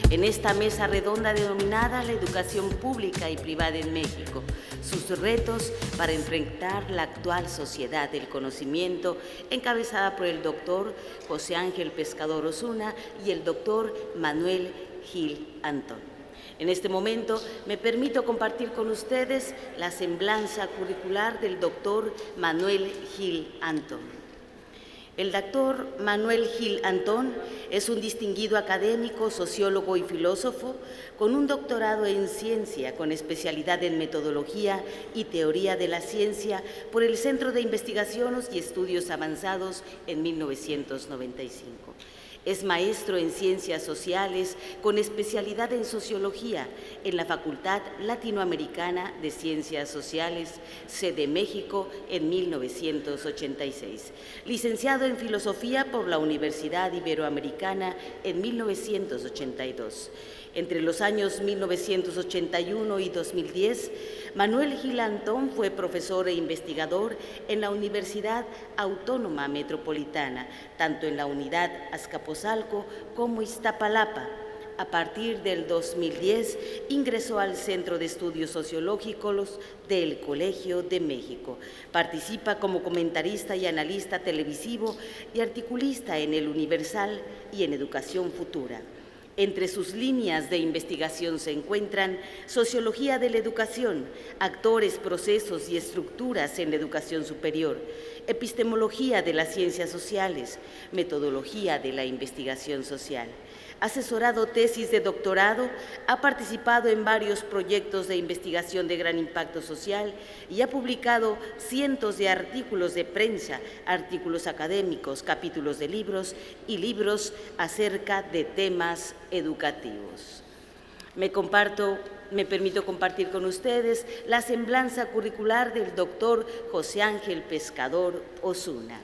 en esta mesa redonda denominada La educación pública y privada en México, sus retos para enfrentar la actual sociedad del conocimiento, encabezada por el doctor José Ángel Pescador Osuna y el doctor Manuel Gil Antón. En este momento me permito compartir con ustedes la semblanza curricular del doctor Manuel Gil Antón. El doctor Manuel Gil Antón es un distinguido académico, sociólogo y filósofo con un doctorado en ciencia con especialidad en metodología y teoría de la ciencia por el Centro de Investigaciones y Estudios Avanzados en 1995. Es maestro en Ciencias Sociales con especialidad en Sociología en la Facultad Latinoamericana de Ciencias Sociales, sede México, en 1986. Licenciado en Filosofía por la Universidad Iberoamericana en 1982. Entre los años 1981 y 2010, Manuel Gil Antón fue profesor e investigador en la Universidad Autónoma Metropolitana, tanto en la unidad Azcapotzalco como Iztapalapa. A partir del 2010, ingresó al Centro de Estudios Sociológicos del Colegio de México. Participa como comentarista y analista televisivo y articulista en El Universal y en Educación Futura. Entre sus líneas de investigación se encuentran Sociología de la Educación, Actores, Procesos y Estructuras en la Educación Superior, Epistemología de las Ciencias Sociales, Metodología de la Investigación Social. Asesorado tesis de doctorado, ha participado en varios proyectos de investigación de gran impacto social y ha publicado cientos de artículos de prensa, artículos académicos, capítulos de libros y libros acerca de temas educativos. Me permito compartir con ustedes la semblanza curricular del doctor José Ángel Pescador Osuna.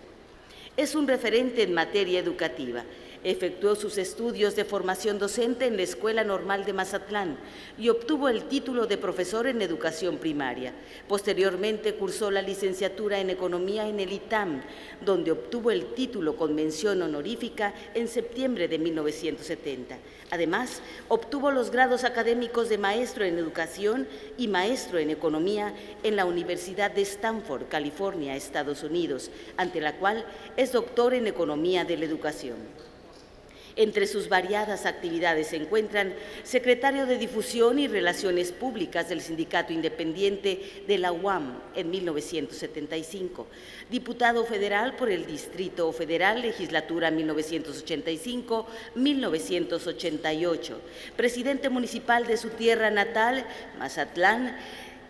Es un referente en materia educativa. Efectuó sus estudios de formación docente en la Escuela Normal de Mazatlán y obtuvo el título de profesor en educación primaria. Posteriormente cursó la licenciatura en Economía en el ITAM, donde obtuvo el título con mención honorífica en septiembre de 1970. Además, obtuvo los grados académicos de maestro en educación y maestro en economía en la Universidad de Stanford, California, Estados Unidos, ante la cual es doctor en economía de la educación. Entre sus variadas actividades se encuentran secretario de Difusión y Relaciones Públicas del Sindicato Independiente de la UAM en 1975, diputado federal por el Distrito Federal, legislatura 1985-1988, presidente municipal de su tierra natal, Mazatlán,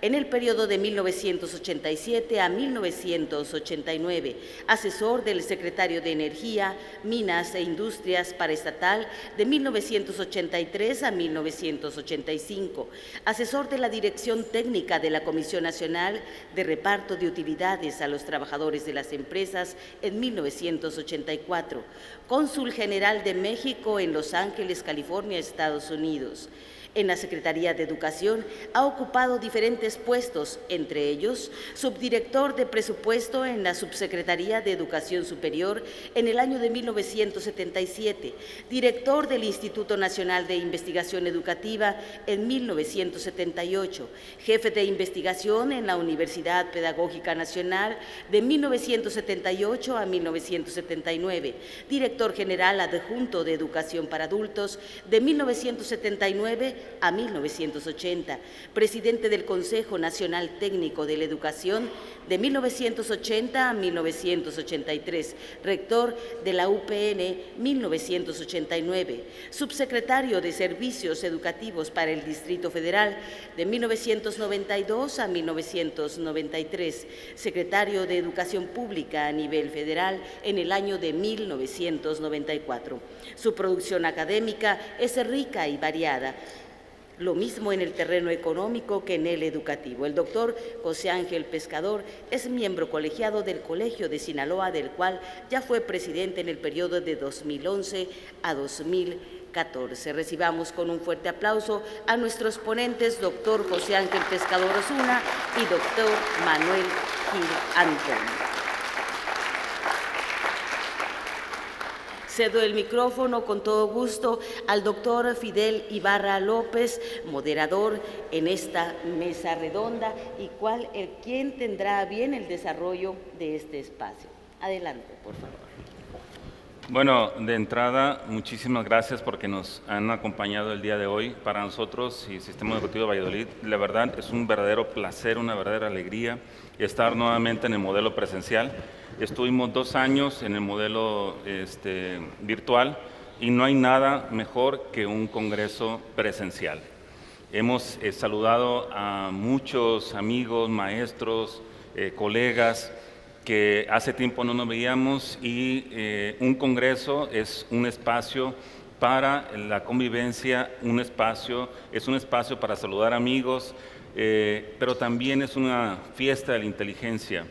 en el periodo de 1987 a 1989, asesor del secretario de Energía, Minas e Industrias Paraestatal de 1983 a 1985, asesor de la Dirección Técnica de la Comisión Nacional de Reparto de Utilidades a los Trabajadores de las Empresas en 1984, cónsul general de México en Los Ángeles, California, Estados Unidos. En la Secretaría de Educación ha ocupado diferentes puestos, entre ellos subdirector de presupuesto en la Subsecretaría de Educación Superior en el año de 1977, director del Instituto Nacional de Investigación Educativa en 1978, jefe de investigación en la Universidad Pedagógica Nacional de 1978 a 1979, director general adjunto de Educación para Adultos de 1979 a 1980, presidente del Consejo Nacional Técnico de la Educación de 1980 a 1983, rector de la UPN 1989, subsecretario de Servicios Educativos para el Distrito Federal de 1992 a 1993, secretario de Educación Pública a nivel federal en el año de 1994. Su producción académica es rica y variada, lo mismo en el terreno económico que en el educativo. El doctor José Ángel Pescador es miembro colegiado del Colegio de Sinaloa, del cual ya fue presidente en el periodo de 2011 a 2014. Recibamos con un fuerte aplauso a nuestros ponentes, doctor José Ángel Pescador Osuna y doctor Manuel Gil Antón. Cedo el micrófono con todo gusto al doctor Fidel Ibarra López, moderador en esta mesa redonda y quien tendrá bien el desarrollo de este espacio. Adelante, por favor. Bueno, de entrada, muchísimas gracias porque nos han acompañado el día de hoy. Para nosotros y Sistema Educativo de Valladolid, la verdad es un verdadero placer, una verdadera alegría estar nuevamente en el modelo presencial. Estuvimos 2 años en el modelo virtual y no hay nada mejor que un congreso presencial. Hemos saludado a muchos amigos, maestros, colegas, que hace tiempo no nos veíamos y un congreso es un espacio para la convivencia, es un espacio para saludar amigos, pero también es una fiesta de la inteligencia.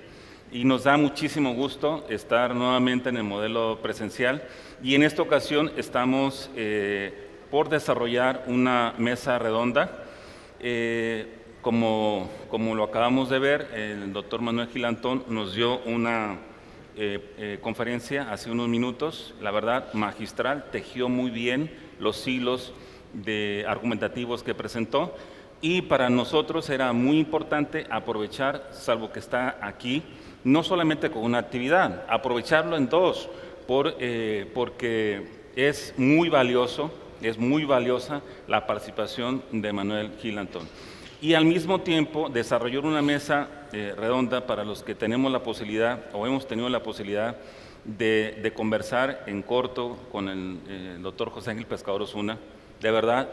Y nos da muchísimo gusto estar nuevamente en el modelo presencial y en esta ocasión estamos por desarrollar una mesa redonda. Como lo acabamos de ver, el doctor Manuel Gilantón nos dio una conferencia hace unos minutos, la verdad magistral, tejió muy bien los hilos argumentativos que presentó y para nosotros era muy importante aprovechar, salvo que está aquí, no solamente con una actividad, aprovecharlo en 2, porque es muy valiosa la participación de Manuel Gilantón. Y al mismo tiempo desarrollar una mesa redonda para los que tenemos la posibilidad o hemos tenido la posibilidad de conversar en corto con el doctor José Ángel Pescador Osuna. De verdad,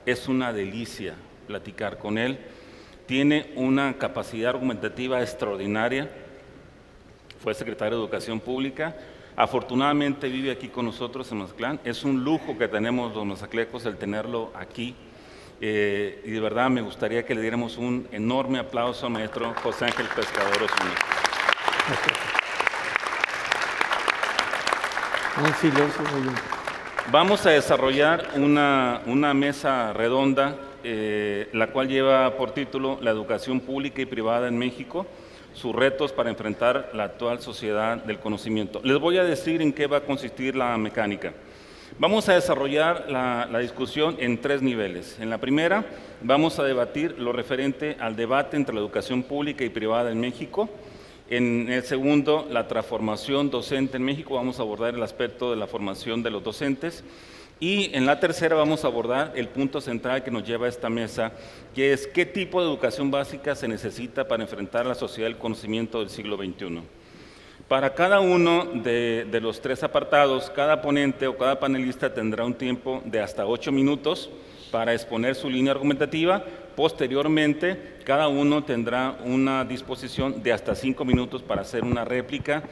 es una delicia platicar con él. Tiene una capacidad argumentativa extraordinaria. Fue secretario de Educación Pública. Afortunadamente vive aquí con nosotros en Mazatlán. Es un lujo que tenemos los mazaclecos el tenerlo aquí. Y de verdad me gustaría que le diéramos un enorme aplauso al maestro José Ángel Pescador Osuna. Un silencio muy bien. Vamos a desarrollar una mesa redonda, la cual lleva por título La educación pública y privada en México, sus retos para enfrentar la actual sociedad del conocimiento. Les voy a decir en qué va a consistir la mecánica. Vamos a desarrollar la discusión en 3 niveles. En la primera, vamos a debatir lo referente al debate entre la educación pública y privada en México. En el segundo, la transformación docente en México. Vamos a abordar el aspecto de la formación de los docentes. Y en la tercera vamos a abordar el punto central que nos lleva a esta mesa, que es qué tipo de educación básica se necesita para enfrentar la sociedad del conocimiento del siglo XXI. Para cada uno de los 3 apartados, cada ponente o cada panelista tendrá un tiempo de hasta 8 minutos para exponer su línea argumentativa. Posteriormente, cada uno tendrá una disposición de hasta 5 minutos para hacer una réplica,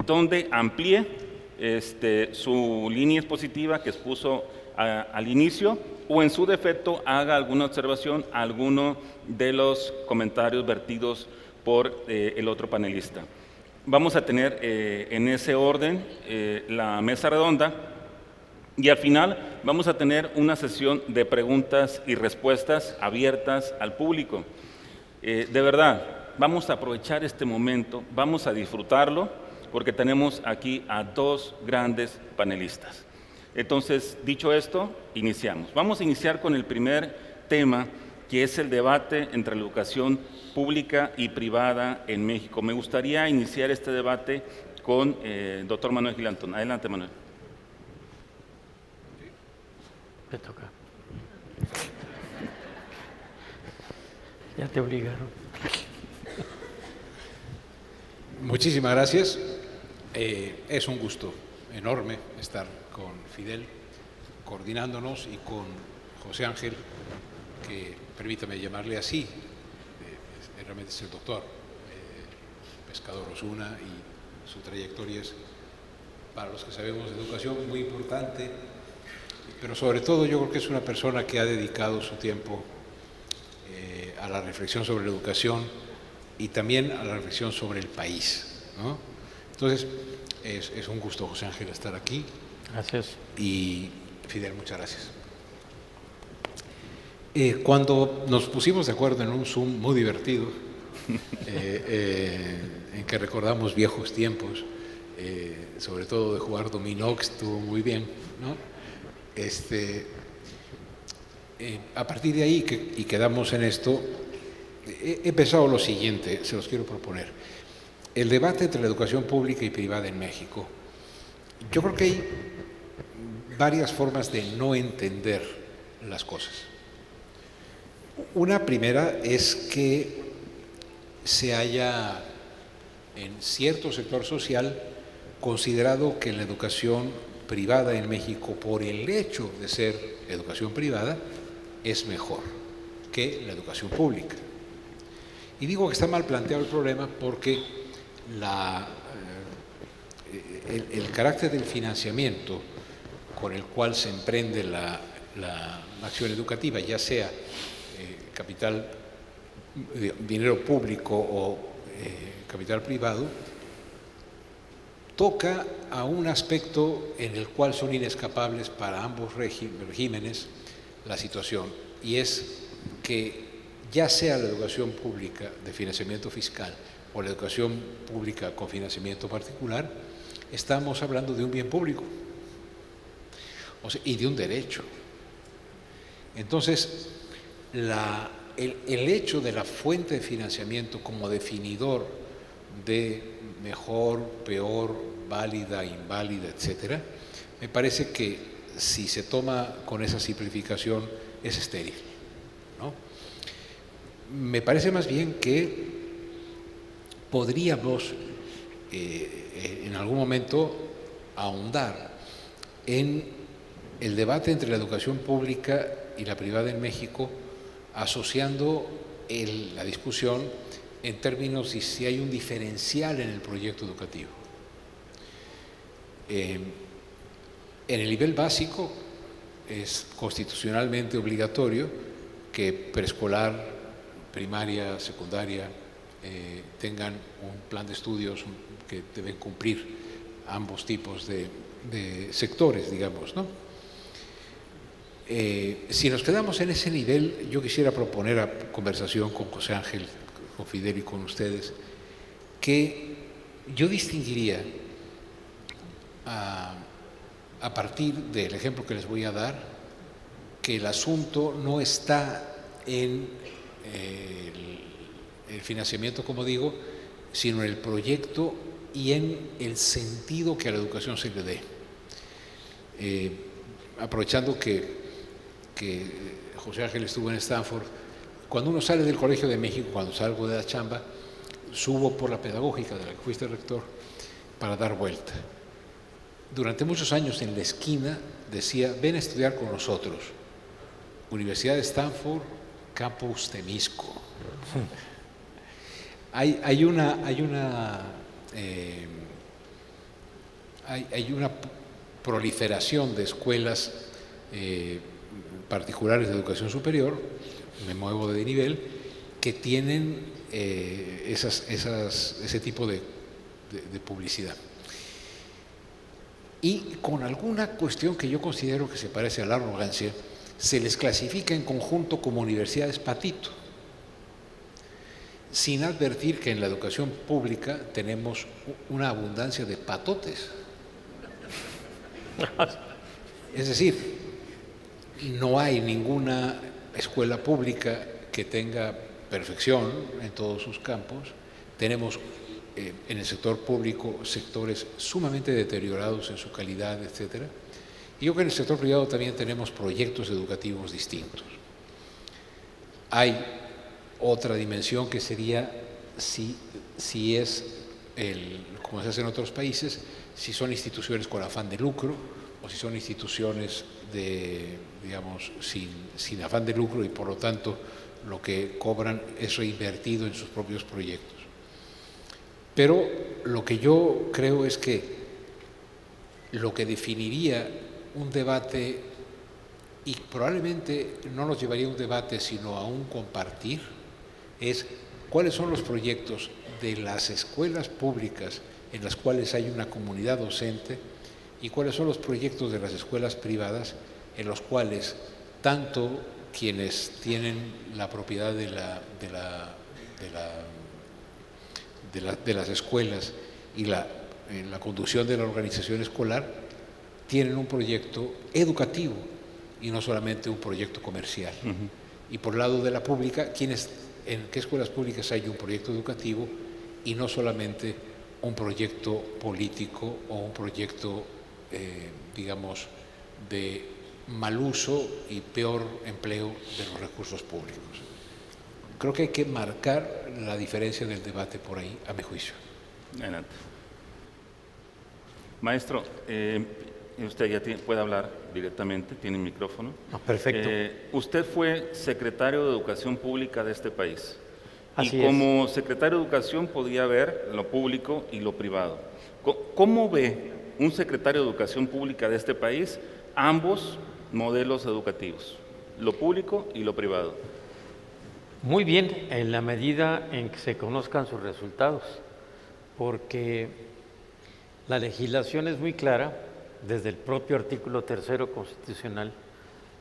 donde amplíe su línea expositiva que expuso al inicio o en su defecto haga alguna observación a alguno de los comentarios vertidos por el otro panelista. Vamos a tener en ese orden la mesa redonda y al final vamos a tener una sesión de preguntas y respuestas abiertas al público. De verdad, vamos a aprovechar este momento, vamos a disfrutarlo porque tenemos aquí a 2 grandes panelistas. Entonces, dicho esto, iniciamos. Vamos a iniciar con el primer tema, que es el debate entre la educación pública y privada en México. Me gustaría iniciar este debate con el doctor Manuel Gilantón. Adelante, Manuel. Te toca. Ya te obligaron. Muchísimas gracias. Es un gusto enorme estar con Fidel, coordinándonos, y con José Ángel, que permítame llamarle así, realmente es el doctor Pescador Osuna, y su trayectoria es, para los que sabemos de educación, muy importante, pero sobre todo yo creo que es una persona que ha dedicado su tiempo a la reflexión sobre la educación y también a la reflexión sobre el país, ¿no? Entonces, es un gusto, José Ángel, estar aquí. Gracias. Y Fidel, muchas gracias. Cuando nos pusimos de acuerdo en un Zoom muy divertido, en que recordamos viejos tiempos, sobre todo de jugar dominó, que estuvo muy bien, ¿no? A partir de ahí, y quedamos en esto, he pensado lo siguiente, se los quiero proponer. El debate entre la educación pública y privada en México. Yo creo que hay varias formas de no entender las cosas. Una primera es que se haya en cierto sector social considerado que la educación privada en México, por el hecho de ser educación privada, es mejor que la educación pública. Y digo que está mal planteado el problema porque el carácter del financiamiento con el cual se emprende la acción educativa, ya sea capital, dinero público o capital privado, toca a un aspecto en el cual son inescapables para ambos regímenes la situación, y es que ya sea la educación pública de financiamiento fiscal o la educación pública con financiamiento particular, estamos hablando de un bien público, o sea, y de un derecho. Entonces, el hecho de la fuente de financiamiento como definidor de mejor, peor, válida, inválida, etcétera, me parece que si se toma con esa simplificación es estéril, ¿no? Me parece más bien que podríamos en algún momento ahondar en el debate entre la educación pública y la privada en México, asociando la discusión en términos de si hay un diferencial en el proyecto educativo. En el nivel básico es constitucionalmente obligatorio que preescolar, primaria, secundaria tengan un plan de estudios que deben cumplir ambos tipos de sectores, digamos, ¿no? Si nos quedamos en ese nivel, yo quisiera proponer a conversación con José Ángel, con Fidel y con ustedes, que yo distinguiría a partir del ejemplo que les voy a dar, que el asunto no está en el financiamiento, como digo, sino en el proyecto y en el sentido que a la educación se le dé. Aprovechando que José Ángel estuvo en Stanford, cuando uno sale del Colegio de México, cuando salgo de la chamba, subo por la pedagógica de la que fuiste rector para dar vuelta. Durante muchos años en la esquina decía, ven a estudiar con nosotros, Universidad de Stanford, Campus Temisco. Hay una proliferación de escuelas particulares de educación superior, me muevo de nivel, que tienen ese tipo de publicidad. Y con alguna cuestión que yo considero que se parece a la arrogancia, se les clasifica en conjunto como universidades patito, sin advertir que en la educación pública tenemos una abundancia de patotes. Es decir, no hay ninguna escuela pública que tenga perfección en todos sus campos. Tenemos en el sector público sectores sumamente deteriorados en su calidad, etcétera. Y yo creo que en el sector privado también tenemos proyectos educativos distintos. Hay otra dimensión que sería si es, como se hace en otros países, si son instituciones con afán de lucro o si son instituciones digamos, sin afán de lucro y por lo tanto lo que cobran es reinvertido en sus propios proyectos. Pero lo que yo creo es que lo que definiría un debate, y probablemente no nos llevaría a un debate sino a un compartir, es cuáles son los proyectos de las escuelas públicas en las cuales hay una comunidad docente y cuáles son los proyectos de las escuelas privadas en los cuales tanto quienes tienen la propiedad de las escuelas y la en la conducción de la organización escolar, tienen un proyecto educativo y no solamente un proyecto comercial. Y por el lado de la pública, ¿en qué escuelas públicas hay un proyecto educativo y no solamente un proyecto político o un proyecto, digamos, de mal uso y peor empleo de los recursos públicos? Creo que hay que marcar la diferencia en el debate por ahí, a mi juicio. Adelante. Maestro, usted ya puede hablar directamente, tiene micrófono. Perfecto. Usted fue secretario de Educación Pública de este país. Así y como secretario de Educación podía ver lo público y lo privado. ¿Cómo ve un secretario de Educación Pública de este país ambos modelos educativos, lo público y lo privado? Muy bien, en la medida en que se conozcan sus resultados, porque la legislación es muy clara, desde el propio artículo 3 constitucional,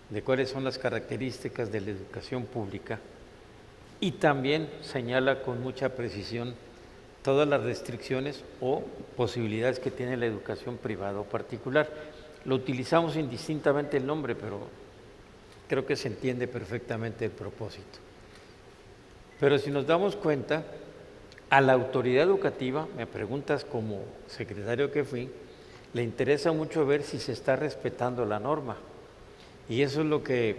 de cuáles son las características de la educación pública, y también señala con mucha precisión todas las restricciones o posibilidades que tiene la educación privada o particular. Lo utilizamos indistintamente el nombre, pero creo que se entiende perfectamente el propósito. Pero si nos damos cuenta, a la autoridad educativa, me preguntas como secretario que fui, le interesa mucho ver si se está respetando la norma. Y eso es lo que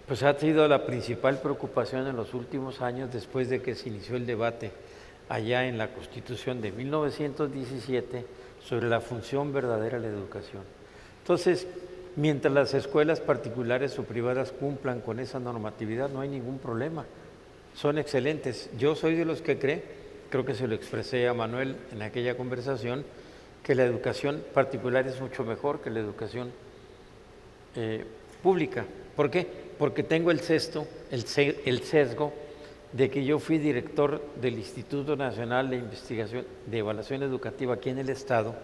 pues, ha sido la principal preocupación en los últimos años después de que se inició el debate allá en la Constitución de 1917 sobre la función verdadera de la educación. Entonces, mientras las escuelas particulares o privadas cumplan con esa normatividad, no hay ningún problema. Son excelentes. Yo soy de los que creo que se lo expresé a Manuel en aquella conversación, que la educación particular es mucho mejor que la educación pública. ¿Por qué? Porque tengo el sesgo de que yo fui director del Instituto Nacional de Investigación de Evaluación Educativa aquí en el Estado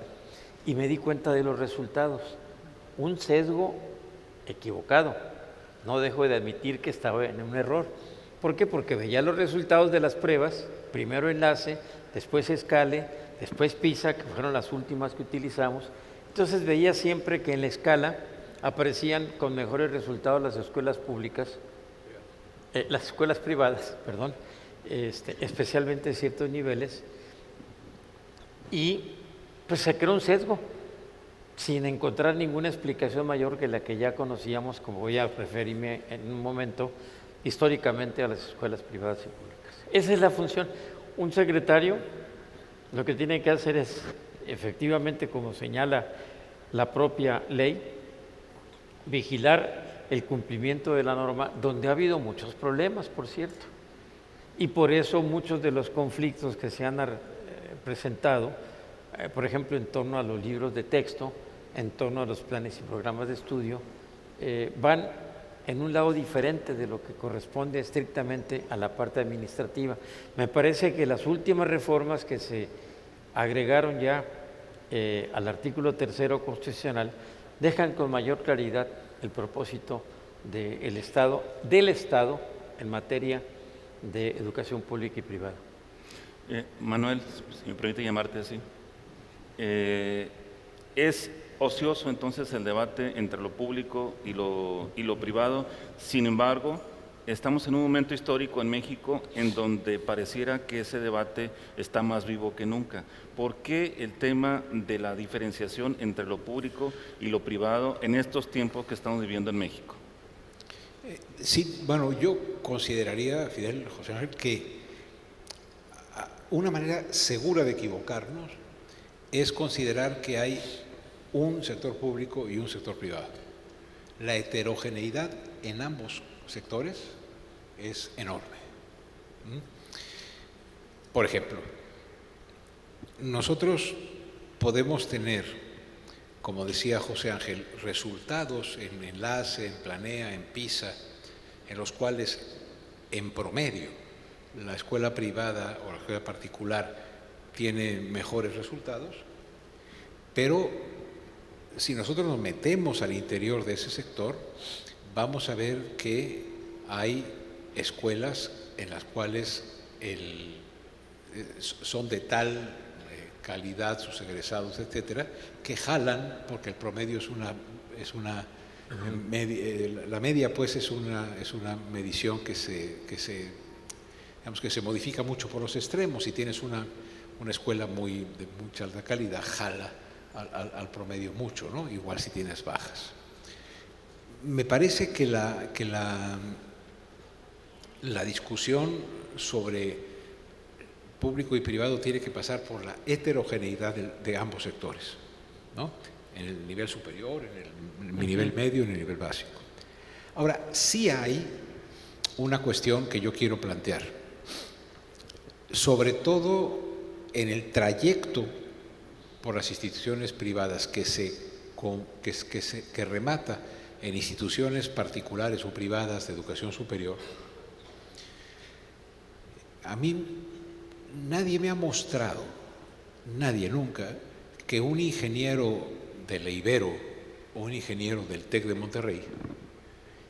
y me di cuenta de los resultados. Un sesgo equivocado. No dejo de admitir que estaba en un error. ¿Por qué? Porque veía los resultados de las pruebas, primero Enlace, después Escale, después PISA, que fueron las últimas que utilizamos. Entonces veía siempre que en la escala aparecían con mejores resultados las escuelas públicas, las escuelas privadas, perdón, especialmente en ciertos niveles, y pues se creó un sesgo, sin encontrar ninguna explicación mayor que la que ya conocíamos, como voy a referirme en un momento, históricamente a las escuelas privadas y públicas. Esa es la función. Un secretario lo que tiene que hacer es, efectivamente, como señala la propia ley, vigilar el cumplimiento de la norma, donde ha habido muchos problemas, por cierto. Y por eso muchos de los conflictos que se han presentado, por ejemplo, en torno a los libros de texto, en torno a los planes y programas de estudio, van en un lado diferente de lo que corresponde estrictamente a la parte administrativa. Me parece que las últimas reformas que se agregaron ya al artículo 3 constitucional dejan con mayor claridad el propósito del Estado en materia de educación pública y privada. Manuel, si me permite llamarte así, ¿es ocioso entonces el debate entre lo público y lo privado? Sin embargo, estamos en un momento histórico en México en donde pareciera que ese debate está más vivo que nunca. ¿Por qué el tema de la diferenciación entre lo público y lo privado en estos tiempos que estamos viviendo en México? Sí, bueno, yo consideraría, Fidel, José Ángel, que una manera segura de equivocarnos es considerar que hay un sector público y un sector privado. La heterogeneidad en ambos sectores es enorme. Por ejemplo, nosotros podemos tener, como decía José Ángel, resultados en Enlace, en Planea, en PISA, en los cuales en promedio la escuela privada o la escuela particular tiene mejores resultados, pero si nosotros nos metemos al interior de ese sector, vamos a ver que hay escuelas en las cuales son de tal calidad, sus egresados, etcétera, que jalan, porque el promedio la media pues es una medición que se modifica mucho por los extremos. Si tienes una escuela de mucha alta calidad, jala al promedio mucho, ¿no? Igual si tienes bajas. Me parece que la discusión sobre público y privado tiene que pasar por la heterogeneidad de ambos sectores, ¿no? En el nivel superior, en el nivel medio, en el nivel básico. Ahora, sí hay una cuestión que yo quiero plantear, sobre todo en el trayecto por las instituciones privadas que remata en instituciones particulares o privadas de educación superior. A mí nadie me ha mostrado, nadie nunca, que un ingeniero de la Ibero o un ingeniero del TEC de Monterrey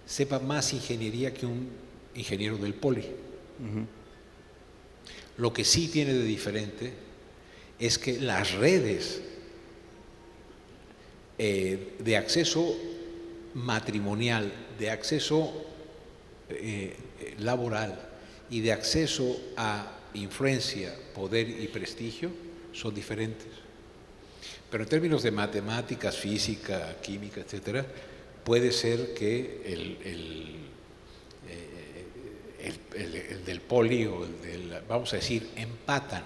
sepa más ingeniería que un ingeniero del Poli. Lo que sí tiene de diferente es que las redes de acceso matrimonial, de acceso laboral y de acceso a influencia, poder y prestigio son diferentes. Pero en términos de matemáticas, física, química, etcétera, puede ser que el del Poli o el del, vamos a decir, empatan.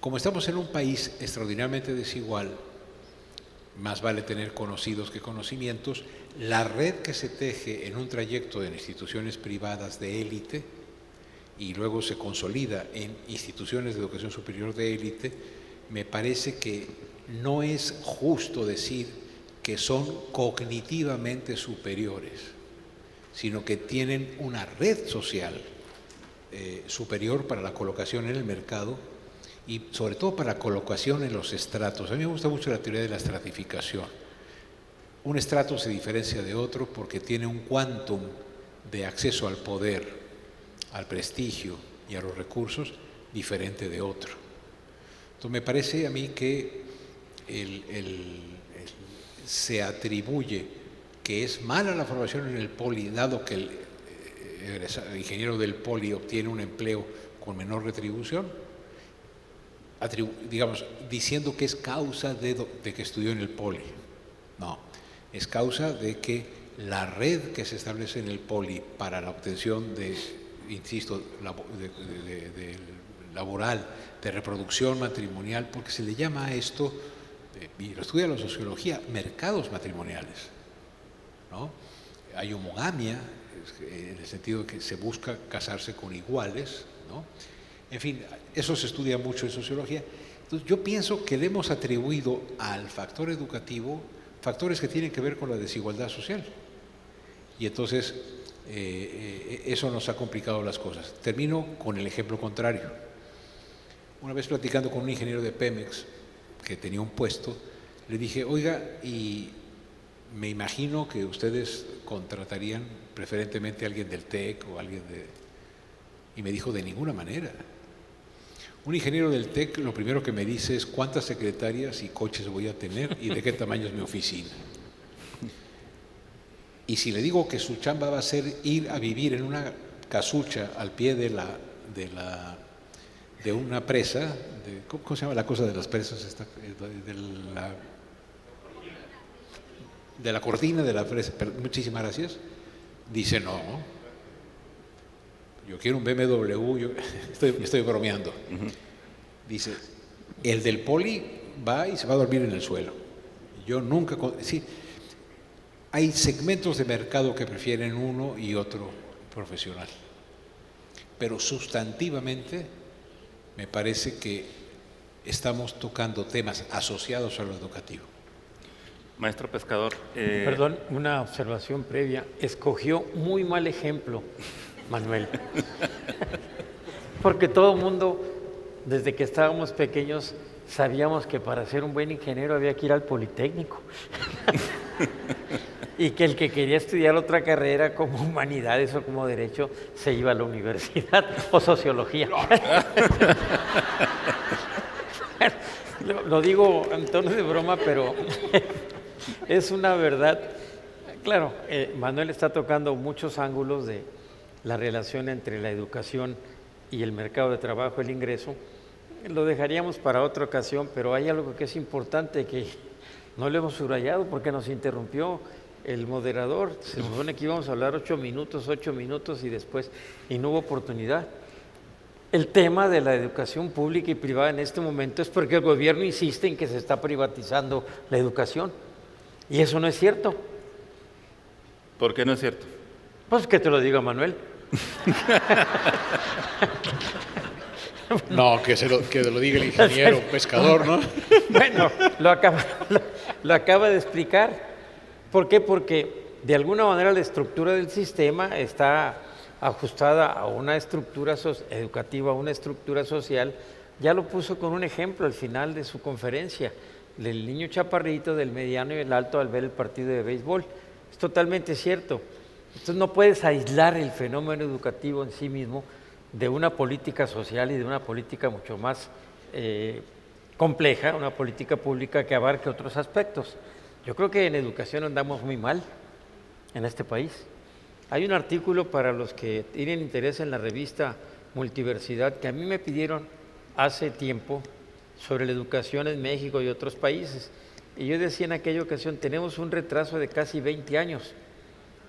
Como estamos en un país extraordinariamente desigual, más vale tener conocidos que conocimientos, la red que se teje en un trayecto de instituciones privadas de élite y luego se consolida en instituciones de educación superior de élite, me parece que no es justo decir que son cognitivamente superiores, sino que tienen una red social superior para la colocación en el mercado y sobre todo para la colocación en los estratos. A mí me gusta mucho la teoría de la estratificación. Un estrato se diferencia de otro porque tiene un quantum de acceso al poder, al prestigio y a los recursos diferente de otro. Entonces me parece a mí que se atribuye que es mala la formación en el Poli, dado que el ingeniero del Poli obtiene un empleo con menor retribución, digamos, diciendo que es causa de que estudió en el Poli. No, es causa de que la red que se establece en el Poli para la obtención de, insisto, de laboral, de reproducción matrimonial, porque se le llama a esto, y lo estudia la sociología, mercados matrimoniales, ¿no? Hay homogamia, en el sentido de que se busca casarse con iguales, ¿no? En fin, eso se estudia mucho en sociología. Entonces, yo pienso que le hemos atribuido al factor educativo factores que tienen que ver con la desigualdad social. Y entonces, eso nos ha complicado las cosas. Termino con el ejemplo contrario. Una vez platicando con un ingeniero de Pemex que tenía un puesto, le dije, oiga, y me imagino que ustedes contratarían preferentemente a alguien del TEC o alguien de... Y me dijo, de ninguna manera. Un ingeniero del TEC lo primero que me dice es cuántas secretarias y coches voy a tener y de qué tamaño es mi oficina. Y si le digo que su chamba va a ser ir a vivir en una casucha al pie de una presa, ¿cómo se llama la cosa de las presas? De la cortina de la presa, muchísimas gracias. Dice, no, yo quiero un BMW, estoy bromeando. Dice, el del Poli va y se va a dormir en el suelo. Yo nunca... Sí, hay segmentos de mercado que prefieren uno y otro profesional. Pero sustantivamente me parece que estamos tocando temas asociados a lo educativo. Maestro Pescador. Perdón, una observación previa. Escogió muy mal ejemplo, Manuel. Porque todo el mundo, desde que estábamos pequeños, sabíamos que para ser un buen ingeniero había que ir al Politécnico. Y que el que quería estudiar otra carrera como humanidades o como derecho se iba a la universidad o sociología. Lo digo en tono de broma, pero es una verdad. Claro, Manuel está tocando muchos ángulos de la relación entre la educación y el mercado de trabajo, el ingreso. Lo dejaríamos para otra ocasión, pero hay algo que es importante que no le hemos subrayado porque nos interrumpió el moderador. Se supone que íbamos a hablar 8 minutos y no hubo oportunidad. El tema de la educación pública y privada en este momento es porque el gobierno insiste en que se está privatizando la educación. Y eso no es cierto. ¿Por qué no es cierto? Pues que te lo diga Manuel. No, que lo diga el ingeniero pescador, ¿no? Bueno, lo acaba de explicar. ¿Por qué? Porque de alguna manera la estructura del sistema está ajustada a una estructura educativa, a una estructura social. Ya lo puso con un ejemplo al final de su conferencia, del niño chaparrito, del mediano y el alto al ver el partido de béisbol. Es totalmente cierto. Entonces no puedes aislar el fenómeno educativo en sí mismo de una política social y de una política mucho más compleja, una política pública que abarque otros aspectos. Yo creo que en educación andamos muy mal en este país. Hay un artículo para los que tienen interés en la revista Multiversidad que a mí me pidieron hace tiempo sobre la educación en México y otros países. Y yo decía en aquella ocasión, tenemos un retraso de casi 20 años.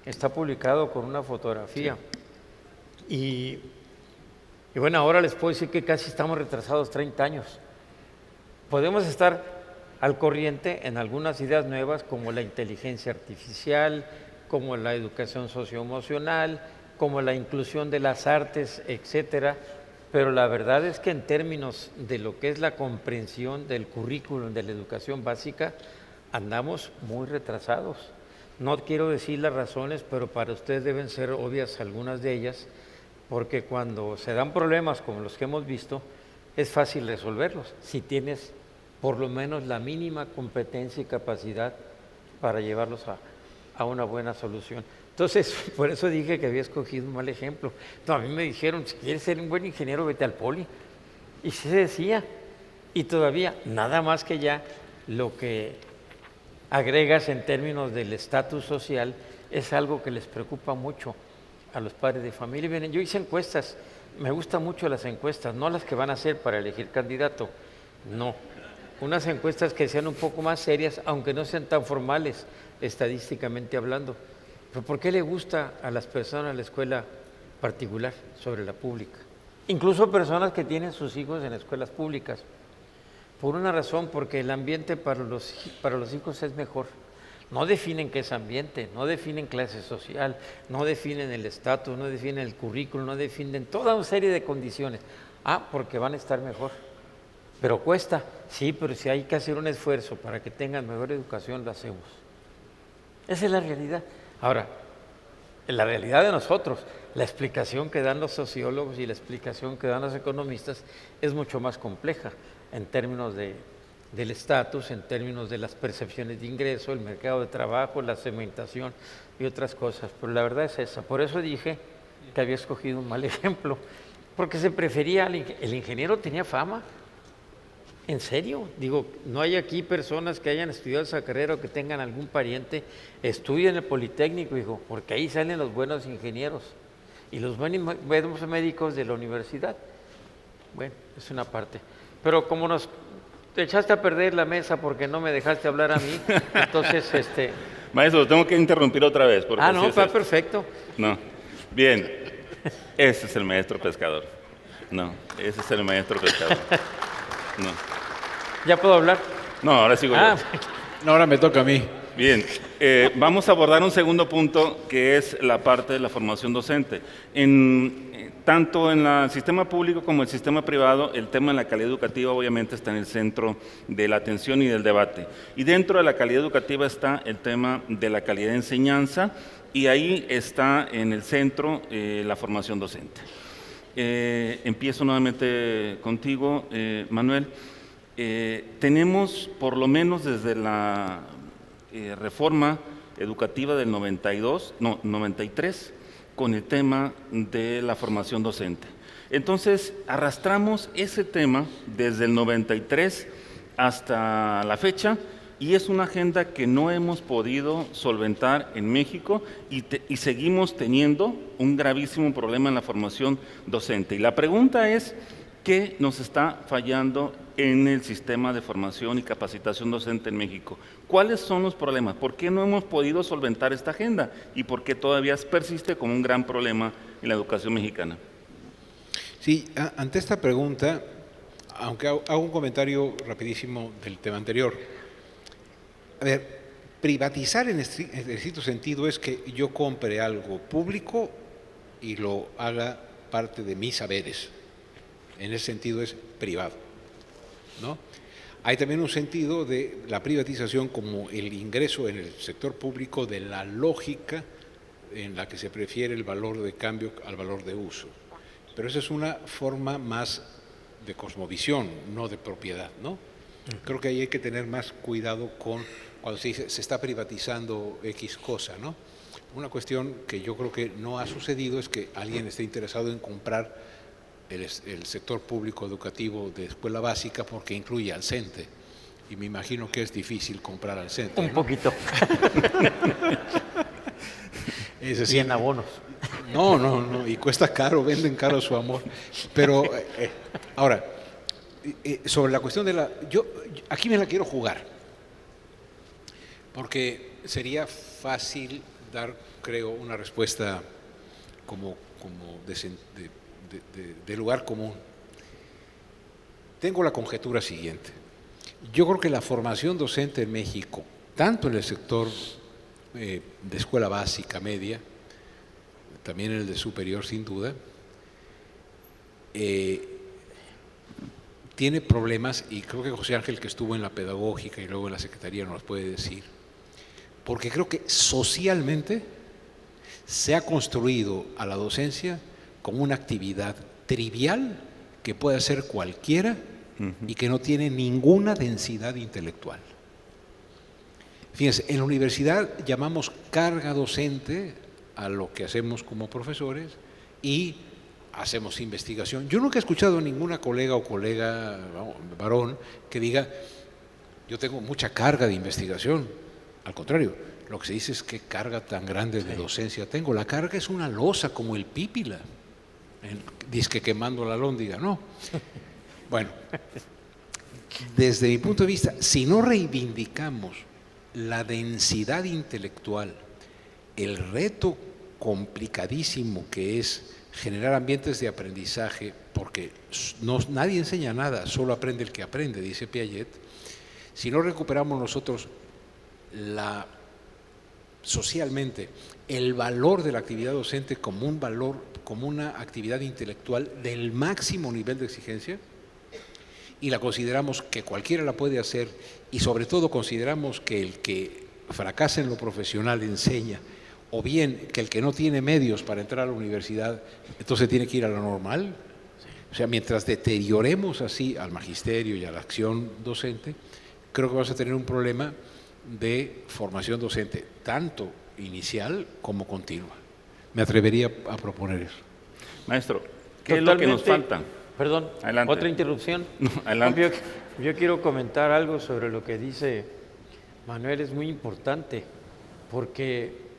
Está publicado con una fotografía. Sí. Y bueno, ahora les puedo decir que casi estamos retrasados 30 años. Podemos estar al corriente en algunas ideas nuevas como la inteligencia artificial, como la educación socioemocional, como la inclusión de las artes, etcétera, pero la verdad es que en términos de lo que es la comprensión del currículum de la educación básica, andamos muy retrasados. No quiero decir las razones, pero para ustedes deben ser obvias algunas de ellas, porque cuando se dan problemas como los que hemos visto, es fácil resolverlos, si tienes por lo menos la mínima competencia y capacidad para llevarlos a una buena solución. Entonces, por eso dije que había escogido un mal ejemplo. No, a mí me dijeron, si quieres ser un buen ingeniero, vete al poli. Y se decía, y todavía, nada más que ya lo que agregas en términos del estatus social es algo que les preocupa mucho a los padres de familia. Miren, yo hice encuestas, me gustan mucho las encuestas, no las que van a hacer para elegir candidato, no. Unas encuestas que sean un poco más serias, aunque no sean tan formales, estadísticamente hablando. ¿Pero por qué le gusta a las personas la escuela particular sobre la pública? Incluso personas que tienen sus hijos en escuelas públicas. Por una razón, porque el ambiente para los hijos es mejor. No definen qué es ambiente, no definen clase social, no definen el estatus, no definen el currículum, no definen toda una serie de condiciones. Porque van a estar mejor. Pero cuesta, sí, pero si hay que hacer un esfuerzo para que tengan mejor educación, lo hacemos. Esa es la realidad. Ahora, la realidad de nosotros, la explicación que dan los sociólogos y la explicación que dan los economistas es mucho más compleja en términos del estatus, en términos de las percepciones de ingreso, el mercado de trabajo, la segmentación y otras cosas. Pero la verdad es esa. Por eso dije que había escogido un mal ejemplo, porque se prefería, el ingeniero tenía fama. ¿En serio? Digo, no hay aquí personas que hayan estudiado esa carrera o que tengan algún pariente, estudien el Politécnico, hijo, porque ahí salen los buenos ingenieros y los buenos médicos de la universidad. Bueno, es una parte. Pero como nos echaste a perder la mesa porque no me dejaste hablar a mí, entonces Maestro, tengo que interrumpir otra vez. Porque no, está perfecto. No, bien, ese es el maestro pescador. No, ese es el maestro pescador. No. ¿Ya puedo hablar? No, ahora sigo yo. No, ahora me toca a mí. Bien, vamos a abordar un segundo punto que es la parte de la formación docente. Tanto en el sistema público como en el sistema privado, el tema de la calidad educativa obviamente está en el centro de la atención y del debate. Y dentro de la calidad educativa está el tema de la calidad de enseñanza y ahí está en el centro la formación docente. Empiezo nuevamente contigo, Manuel. Tenemos, por lo menos desde la reforma educativa del 93, con el tema de la formación docente. Entonces, arrastramos ese tema desde el 93 hasta la fecha, y es una agenda que no hemos podido solventar en México y seguimos teniendo un gravísimo problema en la formación docente. Y la pregunta es, ¿qué nos está fallando en el sistema de formación y capacitación docente en México? ¿Cuáles son los problemas? ¿Por qué no hemos podido solventar esta agenda? ¿Y por qué todavía persiste como un gran problema en la educación mexicana? Sí, ante esta pregunta, aunque hago un comentario rapidísimo del tema anterior. A ver, privatizar en estricto sentido es que yo compre algo público y lo haga parte de mis saberes. En ese sentido es privado, ¿no? Hay también un sentido de la privatización como el ingreso en el sector público de la lógica en la que se prefiere el valor de cambio al valor de uso. Pero esa es una forma más de cosmovisión, no de propiedad, ¿no? Creo que ahí hay que tener más cuidado con cuando se dice se está privatizando X cosa, ¿no? Una cuestión que yo creo que no ha sucedido es que alguien esté interesado en comprar el sector público educativo de escuela básica porque incluye al CENTE. Y me imagino que es difícil comprar al CENTE, ¿no? Un poquito. Es decir, 100 abonos. No, y cuesta caro, venden caro su amor. Pero ahora, sobre la cuestión de yo aquí me la quiero jugar, porque sería fácil dar, creo, una respuesta como de lugar común. Tengo la conjetura siguiente. Yo creo que la formación docente en México, tanto en el sector de escuela básica, media, también en el de superior sin duda, tiene problemas, y creo que José Ángel, que estuvo en la pedagógica y luego en la secretaría, nos puede decir, porque creo que socialmente se ha construido a la docencia como una actividad trivial que puede hacer cualquiera y que no tiene ninguna densidad intelectual. Fíjense, en la universidad llamamos carga docente a lo que hacemos como profesores y hacemos investigación. Yo nunca he escuchado a ninguna colega o colega varón que diga, yo tengo mucha carga de investigación. Al contrario, lo que se dice es qué carga tan grande de docencia tengo. La carga es una losa como el pípila, disque quemando la lóndiga, ¿no? Bueno, desde mi punto de vista, si no reivindicamos la densidad intelectual, el reto complicadísimo que es generar ambientes de aprendizaje, porque nadie enseña nada, solo aprende el que aprende, dice Piaget. Si no recuperamos nosotros socialmente el valor de la actividad docente como un valor, como una actividad intelectual del máximo nivel de exigencia, y la consideramos que cualquiera la puede hacer, y sobre todo consideramos que el que fracasa en lo profesional enseña, o bien que el que no tiene medios para entrar a la universidad, entonces tiene que ir a la normal. O sea, mientras deterioremos así al magisterio y a la acción docente, creo que vamos a tener un problema de formación docente, tanto inicial como continua. Me atrevería a proponer eso. Maestro, ¿qué es lo que nos falta? Perdón, adelante. ¿Otra interrupción? No, adelante. Yo quiero comentar algo sobre lo que dice Manuel, es muy importante, porque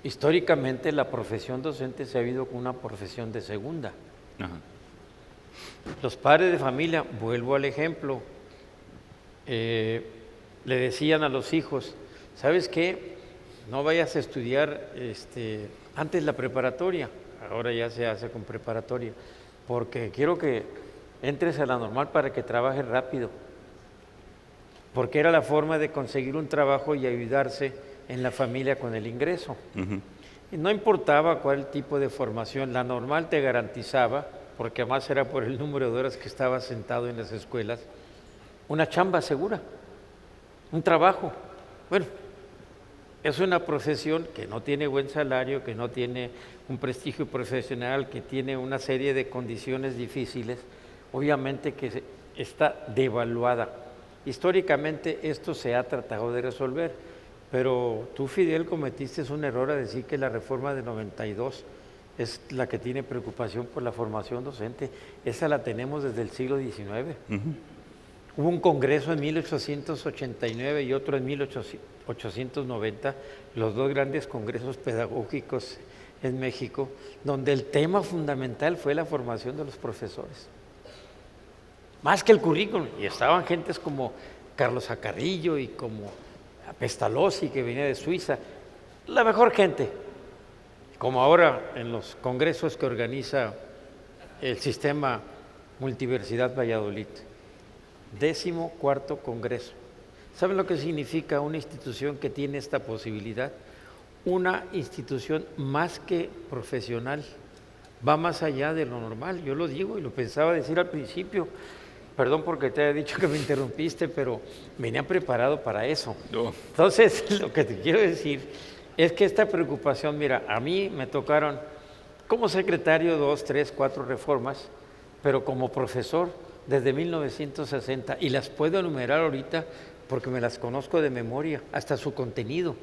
históricamente la profesión docente se ha visto como una profesión de segunda. Ajá. Los padres de familia, vuelvo al ejemplo, le decían a los hijos, ¿sabes qué? No vayas a estudiar antes la preparatoria, ahora ya se hace con preparatoria, porque quiero que entres a la normal para que trabajes rápido, porque era la forma de conseguir un trabajo y ayudarse en la familia con el ingreso. Y no importaba cuál tipo de formación, la normal te garantizaba, porque además era por el número de horas que estabas sentado en las escuelas, una chamba segura, un trabajo. Bueno, es una profesión que no tiene buen salario, que no tiene un prestigio profesional, que tiene una serie de condiciones difíciles, obviamente que está devaluada. Históricamente esto se ha tratado de resolver, pero tú, Fidel, cometiste un error a decir que la reforma de 92 es la que tiene preocupación por la formación docente. Esa la tenemos desde el siglo XIX. Hubo un congreso en 1889 y otro en 1890, los dos grandes congresos pedagógicos en México, donde el tema fundamental fue la formación de los profesores. Más que el currículum, y estaban gentes como Carlos Acarrillo y como Pestalozzi, que venía de Suiza, la mejor gente, como ahora en los congresos que organiza el sistema Multiversidad Valladolid. 14º Congreso. ¿Saben lo que significa una institución que tiene esta posibilidad? Una institución más que profesional, va más allá de lo normal. Yo lo digo y lo pensaba decir al principio, perdón porque te he dicho que me interrumpiste, pero venía preparado para eso. No. Entonces, lo que te quiero decir es que esta preocupación, mira, a mí me tocaron como secretario 2, 3, 4 reformas, pero como profesor desde 1960, y las puedo enumerar ahorita porque me las conozco de memoria, hasta su contenido.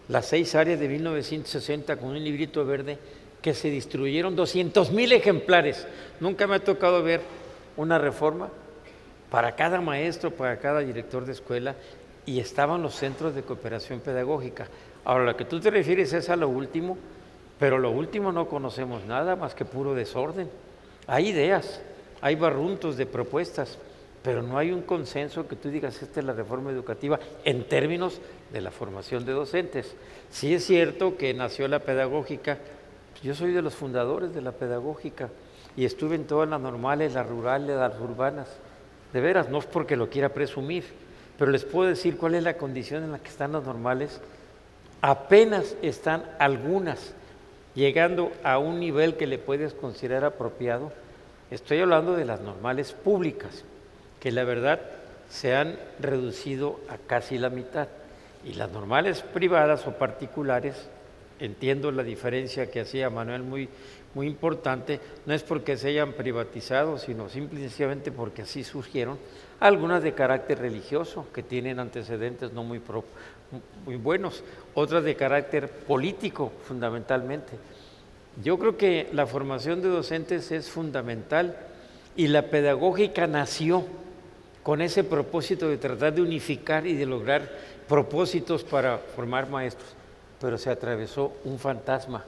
Las 6 áreas de 1960 con un librito verde que se distribuyeron 200,000 ejemplares. Nunca me ha tocado ver una reforma para cada maestro, para cada director de escuela, y estaban los centros de cooperación pedagógica. Ahora, lo que tú te refieres es a lo último, pero lo último no conocemos nada más que puro desorden. Hay ideas, hay barruntos de propuestas, pero no hay un consenso que tú digas, esta es la reforma educativa en términos de la formación de docentes. Sí es cierto que nació la pedagógica, yo soy de los fundadores de la pedagógica y estuve en todas las normales, las rurales, las urbanas. De veras, no es porque lo quiera presumir, pero les puedo decir cuál es la condición en la que están las normales. Apenas están algunas llegando a un nivel que le puedes considerar apropiado. Estoy hablando de las normales públicas, que la verdad se han reducido a casi la mitad. Y las normales privadas o particulares, entiendo la diferencia que hacía Manuel muy importante, no es porque se hayan privatizado, sino simplemente porque así surgieron, algunas de carácter religioso, que tienen antecedentes no muy buenos, otras de carácter político, fundamentalmente. Yo creo que la formación de docentes es fundamental y la pedagógica nació con ese propósito de tratar de unificar y de lograr propósitos para formar maestros, pero se atravesó un fantasma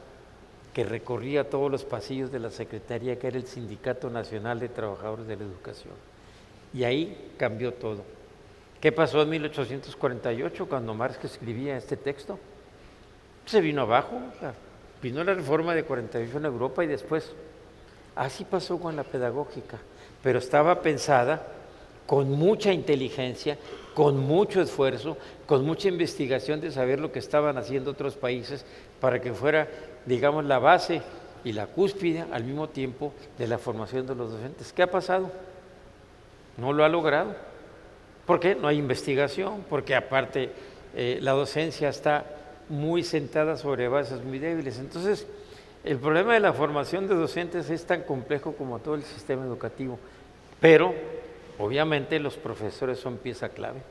que recorría todos los pasillos de la Secretaría, que era el Sindicato Nacional de Trabajadores de la Educación. Y ahí cambió todo. ¿Qué pasó en 1848 cuando Marx escribía este texto? Se vino abajo, vino la reforma de 48 en Europa y después. Así pasó con la pedagógica, pero estaba pensada con mucha inteligencia, con mucho esfuerzo, con mucha investigación de saber lo que estaban haciendo otros países para que fuera, digamos, la base y la cúspide al mismo tiempo de la formación de los docentes. ¿Qué ha pasado? No lo ha logrado. ¿Por qué? No hay investigación, porque aparte la docencia está muy sentada sobre bases muy débiles. Entonces, el problema de la formación de docentes es tan complejo como todo el sistema educativo, pero obviamente los profesores son pieza clave.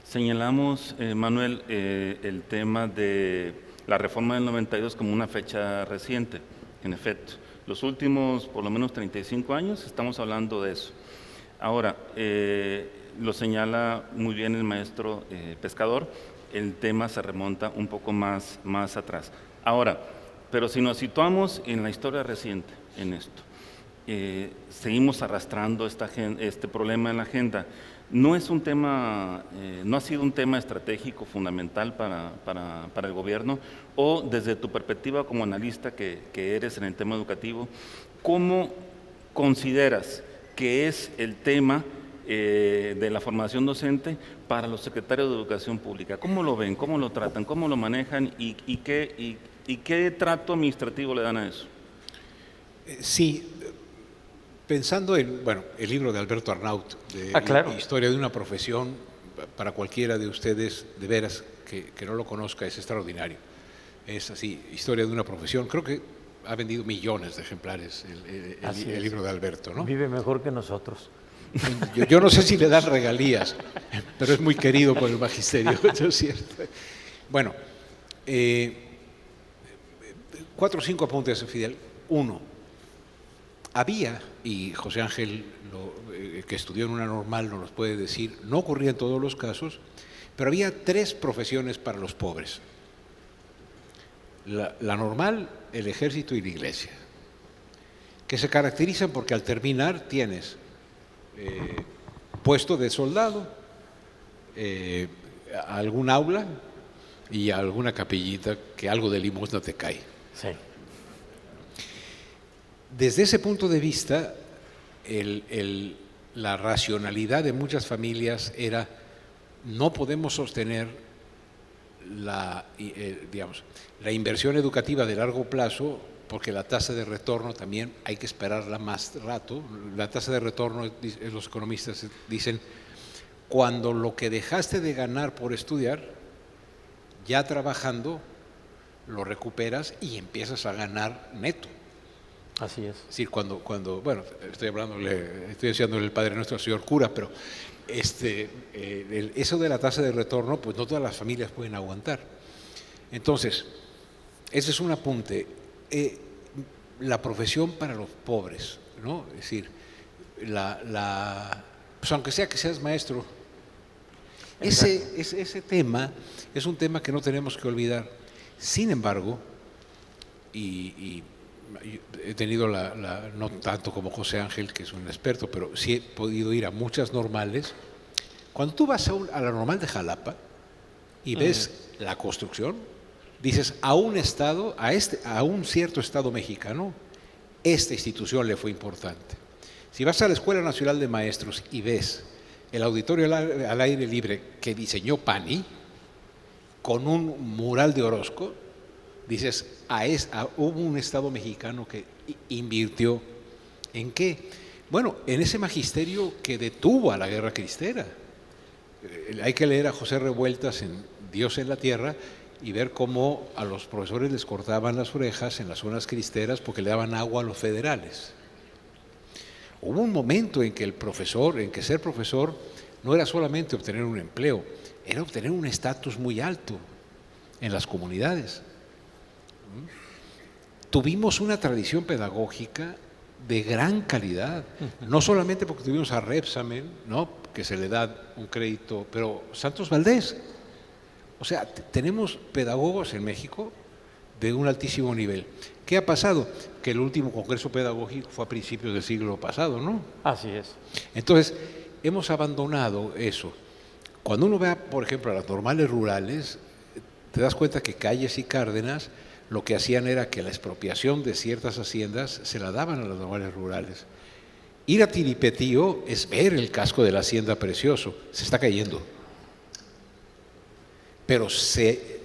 Señalamos, Manuel, el tema de la reforma del 92 como una fecha reciente, en efecto. Los últimos, por lo menos 35 años, estamos hablando de eso. Ahora, lo señala muy bien el maestro Pescador, el tema se remonta un poco más atrás. Ahora, pero si nos situamos en la historia reciente, en esto, seguimos arrastrando este problema en la agenda. No es un tema, no ha sido un tema estratégico fundamental para el gobierno, o desde tu perspectiva como analista que eres en el tema educativo, ¿cómo consideras que es el tema de la formación docente para los secretarios de Educación Pública? ¿Cómo lo ven? ¿Cómo lo tratan? ¿Cómo lo manejan? ¿Y qué trato administrativo le dan a eso? Sí, pensando en, el libro de Alberto Arnaut, de claro. Historia de una profesión, para cualquiera de ustedes, de veras, que no lo conozca, es extraordinario. Es así, Historia de una profesión. Creo que ha vendido millones de ejemplares el libro de Alberto, ¿no? Vive mejor que nosotros. Yo no sé si le dan regalías, pero es muy querido por el magisterio, ¿no es cierto? Bueno, 4 o 5 apuntes, Fidel. 1, había, y José Ángel, que estudió en una normal, nos los puede decir, no ocurría en todos los casos, pero había 3 profesiones para los pobres. La normal, el ejército y la iglesia, que se caracterizan porque al terminar tienes puesto de soldado, algún aula y alguna capillita que algo de limosna te cae. Sí. Desde ese punto de vista, la racionalidad de muchas familias era: no podemos sostener la inversión educativa de largo plazo, porque la tasa de retorno también hay que esperarla más rato. La tasa de retorno, los economistas dicen, cuando lo que dejaste de ganar por estudiar, ya trabajando, lo recuperas y empiezas a ganar neto. Así es. Es decir, bueno, estoy haciéndole el Padre Nuestro al señor cura, pero eso de la tasa de retorno, pues no todas las familias pueden aguantar. Entonces, ese es un apunte. La profesión para los pobres, ¿no? Es decir, pues aunque sea que seas maestro, ese tema es un tema que no tenemos que olvidar. Sin embargo, y he tenido no tanto como José Ángel, que es un experto, pero sí he podido ir a muchas normales. Cuando tú vas a la normal de Jalapa y ves la construcción, dices, a un estado, a un cierto estado mexicano, esta institución le fue importante. Si vas a la Escuela Nacional de Maestros y ves el auditorio al aire libre que diseñó Pani, con un mural de Orozco, dices, hubo un Estado mexicano que invirtió ¿en qué? Bueno, en ese magisterio que detuvo a la guerra cristera. Hay que leer a José Revueltas en Dios en la Tierra y ver cómo a los profesores les cortaban las orejas en las zonas cristeras porque le daban agua a los federales. Hubo un momento en que ser profesor no era solamente obtener un empleo, era obtener un estatus muy alto en las comunidades. Tuvimos una tradición pedagógica de gran calidad, no solamente porque tuvimos a Repsamen, ¿no?, que se le da un crédito, pero Santos Valdés. O sea, tenemos pedagogos en México de un altísimo nivel. ¿Qué ha pasado? Que el último congreso pedagógico fue a principios del siglo pasado, ¿no? Así es. Entonces, hemos abandonado eso. Cuando uno ve, por ejemplo, a las normales rurales, te das cuenta que Calles y Cárdenas lo que hacían era que la expropiación de ciertas haciendas se la daban a las normales rurales. Ir a Tiripetío es ver el casco de la hacienda Precioso, se está cayendo. Pero se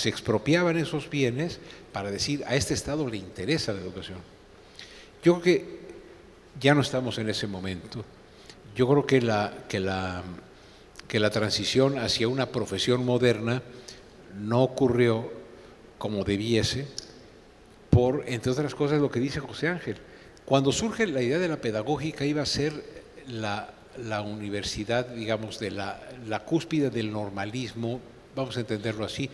expropiaban esos bienes para decir, a este Estado le interesa la educación. Yo creo que ya no estamos en ese momento. Yo creo que la transición hacia una profesión moderna no ocurrió como debiese por, entre otras cosas, lo que dice José Ángel. Cuando surge la idea de la pedagógica iba a ser la universidad, digamos, de la cúspide del normalismo, vamos a entenderlo así,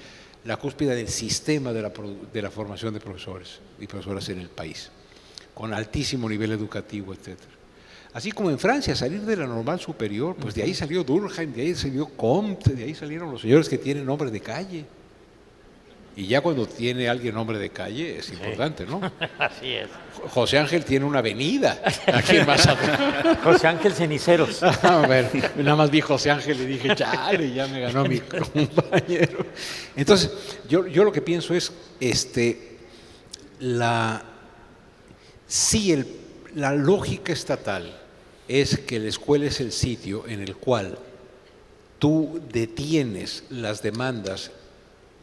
la cúspide del sistema de la formación de profesores y profesoras en el país, con altísimo nivel educativo, etcétera. Así como en Francia, salir de la normal superior, pues de ahí salió Durkheim, de ahí salió Comte, de ahí salieron los señores que tienen nombre de calle. Y ya cuando tiene alguien nombre de calle es importante, ¿no? Así es. José Ángel tiene una avenida aquí en Mazatlán. José Ángel Ceniceros. A ver, nada más vi José Ángel y dije, chale, ya me ganó mi compañero. Entonces, yo lo que pienso es, la lógica estatal es que la escuela es el sitio en el cual tú detienes las demandas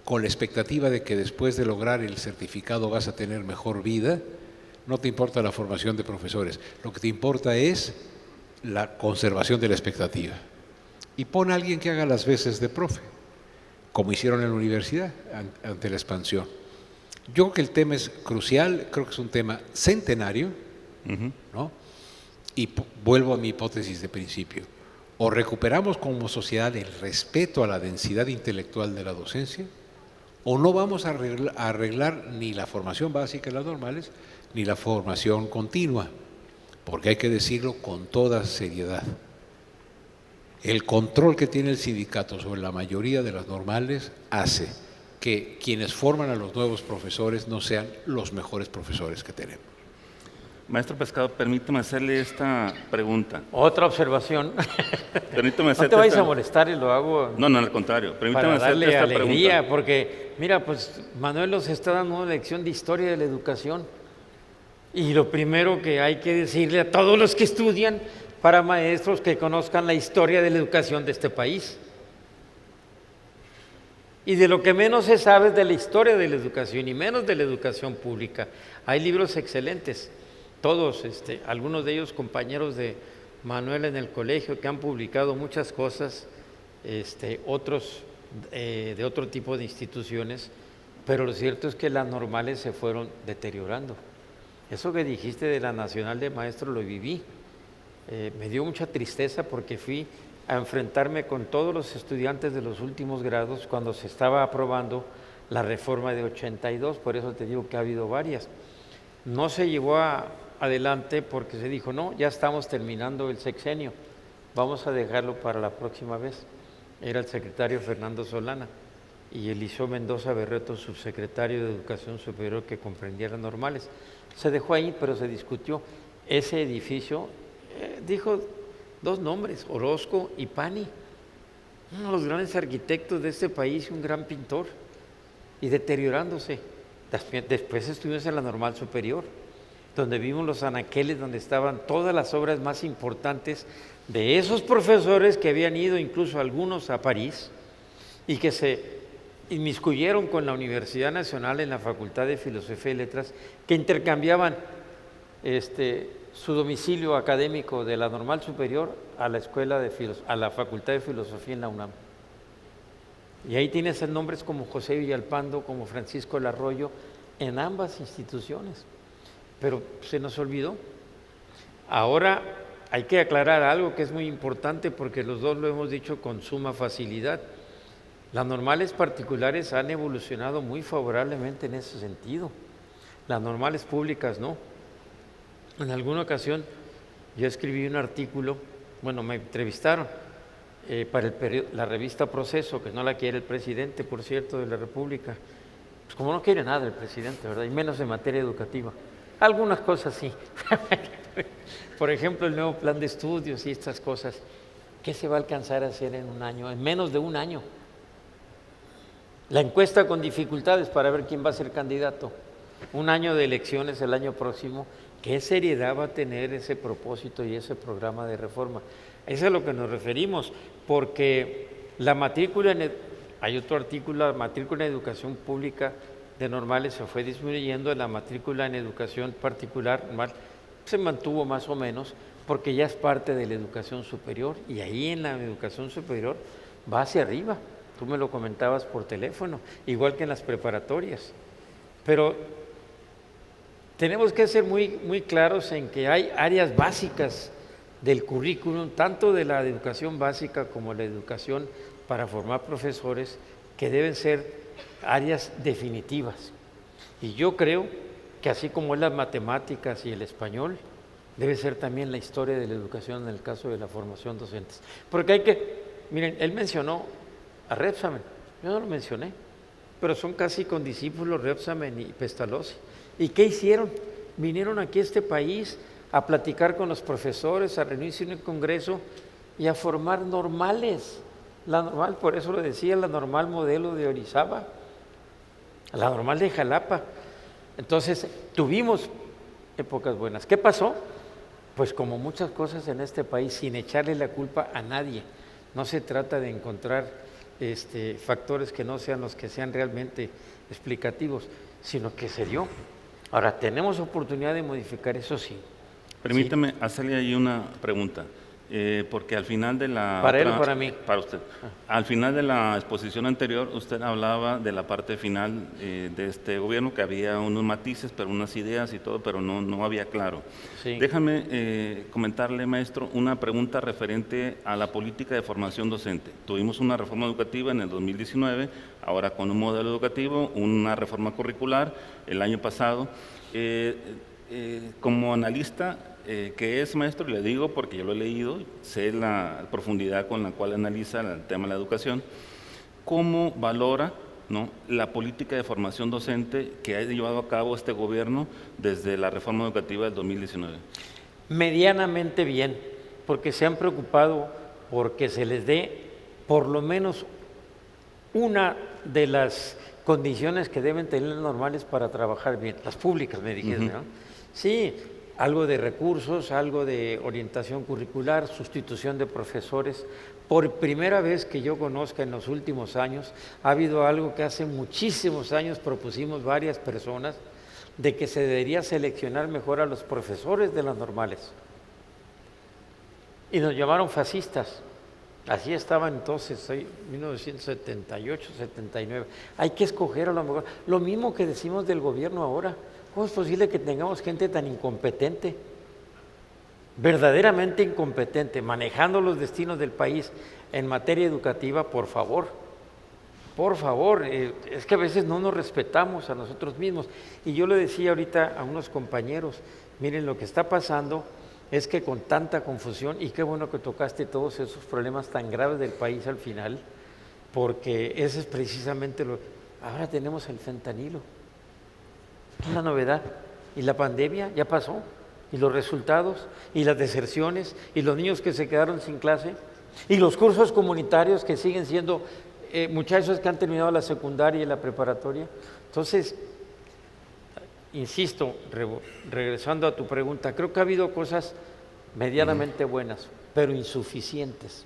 con la expectativa de que después de lograr el certificado vas a tener mejor vida. No te importa la formación de profesores, lo que te importa es la conservación de la expectativa. Y pon a alguien que haga las veces de profe, como hicieron en la universidad ante la expansión. Yo creo que el tema es crucial, creo que es un tema centenario, ¿no? Y vuelvo a mi hipótesis de principio. O recuperamos como sociedad el respeto a la densidad intelectual de la docencia, o no vamos a arreglar ni la formación básica en las normales, ni la formación continua, porque hay que decirlo con toda seriedad. El control que tiene el sindicato sobre la mayoría de las normales hace que quienes forman a los nuevos profesores no sean los mejores profesores que tenemos. Maestro Pescado, permítame hacerle esta pregunta. Otra observación. Permítame No te vayas a molestar y lo hago No, al contrario. Permítame para hacerte darle esta alegría, pregunta. porque mira, pues Manuel nos está dando una lección de historia de la educación. Y lo primero que hay que decirle a todos los que estudian, para maestros que conozcan la historia de la educación de este país. Y de lo que menos se sabe es de la historia de la educación y menos de la educación pública. Hay libros excelentes, todos, algunos de ellos compañeros de Manuel en el colegio que han publicado muchas cosas, otros de otro tipo de instituciones, pero lo cierto es que las normales se fueron deteriorando. Eso que dijiste de la Nacional de Maestros lo viví. Me dio mucha tristeza porque fui a enfrentarme con todos los estudiantes de los últimos grados cuando se estaba aprobando la reforma de 82, por eso te digo que ha habido varias. No se llevó adelante porque se dijo, no, ya estamos terminando el sexenio, vamos a dejarlo para la próxima vez. Era el secretario Fernando Solana y Eliseo Mendoza Berreto, subsecretario de Educación Superior, que comprendía las normales. Se dejó ahí, pero se discutió. Ese edificio, dijo dos nombres, Orozco y Pani, uno de los grandes arquitectos de este país y un gran pintor, y deteriorándose. Después estuvimos en la Normal Superior, donde vimos los anaqueles donde estaban todas las obras más importantes de esos profesores que habían ido incluso algunos a París y que se inmiscuyeron con la Universidad Nacional en la Facultad de Filosofía y Letras, que intercambiaban su domicilio académico de la Normal Superior a la a la Facultad de Filosofía en la UNAM. Y ahí tienes nombres como José Villalpando, como Francisco Larroyo, en ambas instituciones. Pero se nos olvidó. Ahora hay que aclarar algo que es muy importante porque los dos lo hemos dicho con suma facilidad. Las normales particulares han evolucionado muy favorablemente en ese sentido. Las normales públicas no. En alguna ocasión yo escribí un artículo, bueno, me entrevistaron para la revista Proceso, que no la quiere el presidente, por cierto, de la República. Pues como no quiere nada el presidente, ¿verdad? Y menos en materia educativa. Algunas cosas sí. Por ejemplo, el nuevo plan de estudios y estas cosas. ¿Qué se va a alcanzar a hacer en un año? En menos de un año. La encuesta con dificultades para ver quién va a ser candidato. Un año de elecciones el año próximo. ¿Qué seriedad va a tener ese propósito y ese programa de reforma? Eso es a lo que nos referimos, porque la matrícula, hay otro artículo, la matrícula en educación pública de normales se fue disminuyendo, la matrícula en educación particular normal se mantuvo más o menos, porque ya es parte de la educación superior, y ahí en la educación superior va hacia arriba. Tú me lo comentabas por teléfono, igual que en las preparatorias. Pero tenemos que ser muy claros en que hay áreas básicas del currículum, tanto de la educación básica como la educación para formar profesores, que deben ser áreas definitivas. Y yo creo que así como es las matemáticas y el español, debe ser también la historia de la educación en el caso de la formación docente. Porque miren, él mencionó a Rebsamen, yo no lo mencioné, pero son casi condiscípulos Rebsamen y Pestalozzi. ¿Y qué hicieron? Vinieron aquí a este país a platicar con los profesores, a reunirse en el Congreso y a formar normales. La normal, por eso lo decía, la normal modelo de Orizaba, la normal de Jalapa. Entonces, tuvimos épocas buenas. ¿Qué pasó? Pues como muchas cosas en este país, sin echarle la culpa a nadie. No se trata de encontrar factores que no sean los que sean realmente explicativos, sino que se dio. Ahora, tenemos oportunidad de modificar eso, sí. Permítame hacerle ahí una pregunta. porque al final de la... ¿Para él o para mí? Para usted. Al final de la exposición anterior, usted hablaba de la parte final de este gobierno, que había unos matices, pero unas ideas y todo, pero no había claro. Sí. Déjame comentarle, maestro, una pregunta referente a la política de formación docente. Tuvimos una reforma educativa en el 2019, ahora con un modelo educativo, una reforma curricular el año pasado. Como analista, que es, maestro, le digo porque yo lo he leído, sé la profundidad con la cual analiza el tema de la educación, ¿cómo valora, ¿no?, la política de formación docente que ha llevado a cabo este gobierno desde la reforma educativa del 2019? Medianamente bien, porque se han preocupado porque se les dé por lo menos una de las condiciones que deben tener normales para trabajar bien, las públicas, me dijiste, ¿no? Sí, algo de recursos, algo de orientación curricular, sustitución de profesores. Por primera vez que yo conozca en los últimos años, ha habido algo que hace muchísimos años propusimos varias personas, de que se debería seleccionar mejor a los profesores de las normales. Y nos llamaron fascistas. Así estaba entonces, 1978, 79. Hay que escoger a lo mejor. Lo mismo que decimos del gobierno ahora. ¿Cómo es posible que tengamos gente tan incompetente? Verdaderamente incompetente, manejando los destinos del país en materia educativa, por favor. Por favor, es que a veces no nos respetamos a nosotros mismos. Y yo le decía ahorita a unos compañeros, miren, lo que está pasando es que con tanta confusión, y qué bueno que tocaste todos esos problemas tan graves del país al final, porque ese es precisamente lo... Ahora tenemos el fentanilo, es la novedad, y la pandemia ya pasó, y los resultados, y las deserciones, y los niños que se quedaron sin clase, y los cursos comunitarios que siguen siendo muchachos que han terminado la secundaria y la preparatoria. Entonces, insisto, regresando a tu pregunta, creo que ha habido cosas medianamente buenas, pero insuficientes.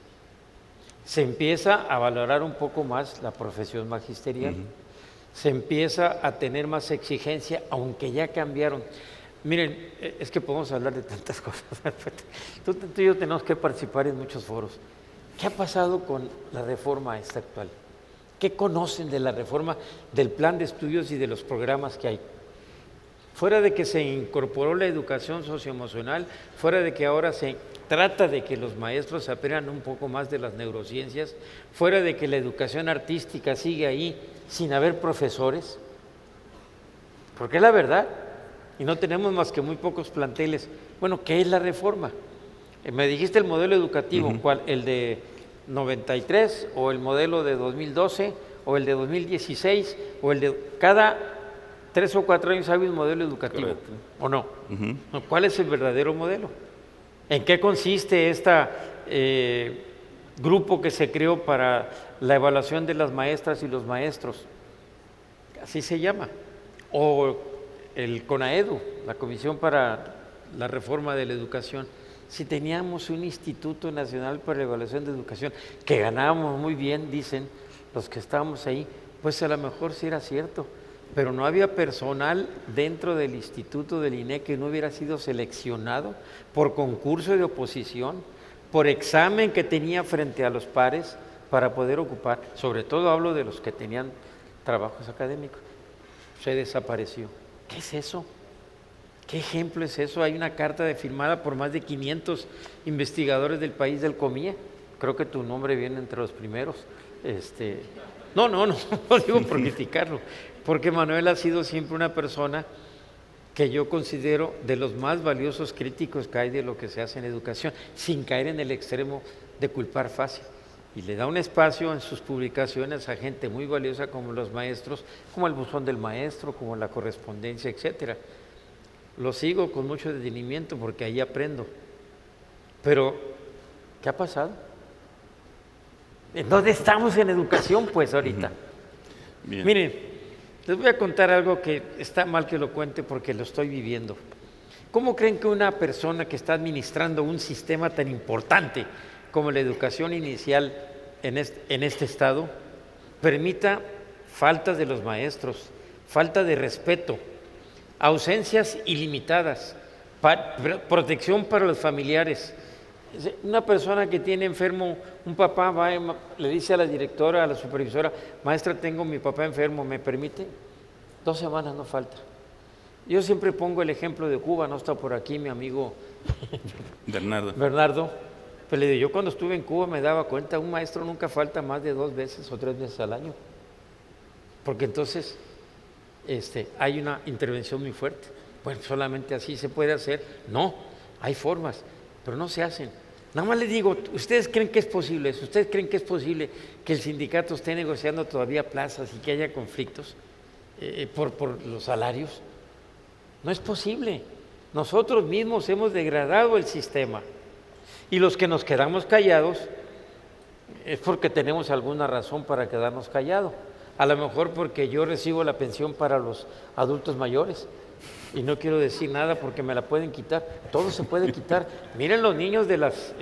Se empieza a valorar un poco más la profesión magisterial, se empieza a tener más exigencia, aunque ya cambiaron. Miren, es que podemos hablar de tantas cosas. Tú y yo tenemos que participar en muchos foros. ¿Qué ha pasado con la reforma esta actual? ¿Qué conocen de la reforma, del plan de estudios y de los programas que hay? Fuera de que se incorporó la educación socioemocional, fuera de que ahora se trata de que los maestros aprendan un poco más de las neurociencias, fuera de que la educación artística sigue ahí sin haber profesores, porque es la verdad, y no tenemos más que muy pocos planteles. Bueno, ¿qué es la reforma? Me dijiste el modelo educativo, ¿cuál? ¿El de 93 o el modelo de 2012 o el de 2016 o el de cada 3 o 4 años hay un modelo educativo? Correcto. ¿O no? ¿Cuál es el verdadero modelo? ¿En qué consiste este grupo que se creó para la evaluación de las maestras y los maestros? Así se llama. O el CONAEDU, la Comisión para la Reforma de la Educación. Si teníamos un Instituto Nacional para la Evaluación de Educación, que ganábamos muy bien, dicen los que estábamos ahí, pues a lo mejor sí era cierto, pero no había personal dentro del Instituto del INE que no hubiera sido seleccionado por concurso de oposición, por examen que tenía frente a los pares para poder ocupar, sobre todo hablo de los que tenían trabajos académicos. Se desapareció. ¿Qué es eso? ¿Qué ejemplo es eso? Hay una carta firmada por más de 500 investigadores del país del COMIE. Creo que tu nombre viene entre los primeros. No digo por criticarlo, porque Manuel ha sido siempre una persona que yo considero de los más valiosos críticos que hay de lo que se hace en educación, sin caer en el extremo de culpar fácil. Y le da un espacio en sus publicaciones a gente muy valiosa como los maestros, como el buzón del maestro, como la correspondencia, etcétera. Lo sigo con mucho detenimiento porque ahí aprendo. Pero, ¿qué ha pasado? ¿En dónde estamos en educación, pues, ahorita? Bien. Miren, les voy a contar algo que está mal que lo cuente porque lo estoy viviendo. ¿Cómo creen que una persona que está administrando un sistema tan importante como la educación inicial en este estado permita faltas de los maestros, falta de respeto, ausencias ilimitadas, protección para los familiares, Una persona que tiene enfermo, un papá va y le dice a la directora, a la supervisora, maestra, tengo mi papá enfermo, ¿me permite? 2 semanas no falta. Yo siempre pongo el ejemplo de Cuba, no está por aquí mi amigo Bernardo. Pero le digo, yo cuando estuve en Cuba me daba cuenta, un maestro nunca falta más de 2 veces o 3 veces al año. Porque entonces hay una intervención muy fuerte. Bueno, solamente así se puede hacer. No, hay formas, pero no se hacen. Nada más les digo, ¿ustedes creen que es posible eso? ¿Ustedes creen que es posible que el sindicato esté negociando todavía plazas y que haya conflictos por los salarios? No es posible. Nosotros mismos hemos degradado el sistema y los que nos quedamos callados es porque tenemos alguna razón para quedarnos callados. A lo mejor porque yo recibo la pensión para los adultos mayores y no quiero decir nada porque me la pueden quitar. Todo se puede quitar. Miren los niños de las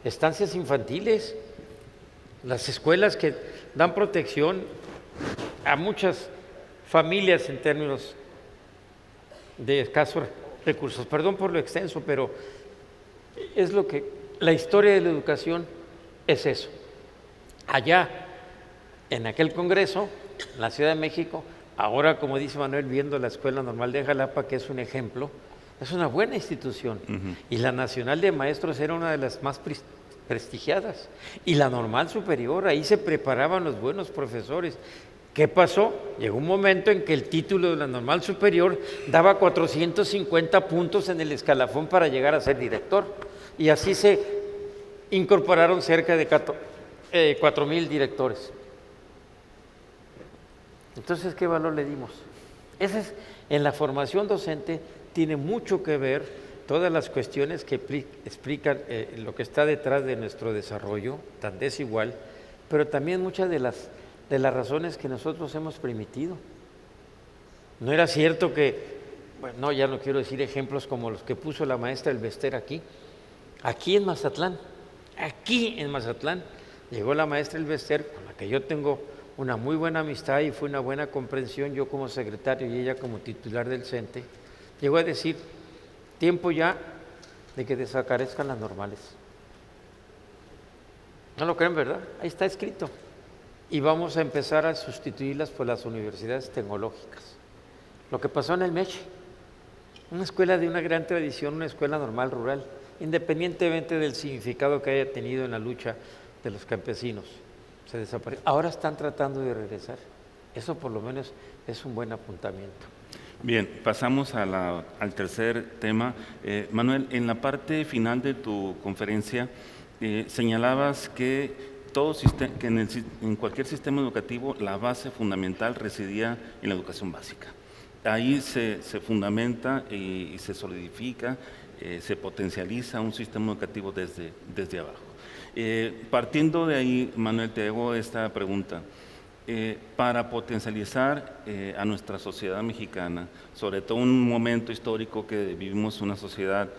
estancias infantiles, las escuelas que dan protección a muchas familias en términos de escasos recursos. Perdón por lo extenso, pero es lo que la historia de la educación es eso. Allá, en aquel congreso, en la Ciudad de México, ahora, como dice Manuel, viendo la Escuela Normal de Jalapa, que es un ejemplo, es una buena institución. Y la Nacional de Maestros era una de las más prestigiadas. Y la Normal Superior, ahí se preparaban los buenos profesores. ¿Qué pasó? Llegó un momento en que el título de la Normal Superior daba 450 puntos en el escalafón para llegar a ser director. Y así se incorporaron cerca de 4,000 directores. Entonces, ¿qué valor le dimos? En la formación docente tiene mucho que ver todas las cuestiones que explican lo que está detrás de nuestro desarrollo tan desigual, pero también muchas de las razones que nosotros hemos permitido. No era cierto que, bueno, ya no quiero decir ejemplos como los que puso la maestra Elvester aquí en Mazatlán, llegó la maestra Elvester, con la que yo tengo una muy buena amistad y fue una buena comprensión, yo como secretario y ella como titular del CENTE, llegó a decir, tiempo ya de que desaparezcan las normales. ¿No lo creen, verdad? Ahí está escrito. Y vamos a empezar a sustituirlas por las universidades tecnológicas. Lo que pasó en el Meche, una escuela de una gran tradición, una escuela normal rural, independientemente del significado que haya tenido en la lucha de los campesinos. Se desapareció. Ahora están tratando de regresar. Eso por lo menos es un buen apuntamiento. Bien, pasamos al tercer tema. Manuel, en la parte final de tu conferencia señalabas que en cualquier sistema educativo la base fundamental residía en la educación básica. Ahí se fundamenta y se solidifica, se potencializa un sistema educativo desde abajo. Partiendo de ahí, Manuel, te hago esta pregunta. Para potencializar a nuestra sociedad mexicana, sobre todo en un momento histórico que vivimos una sociedad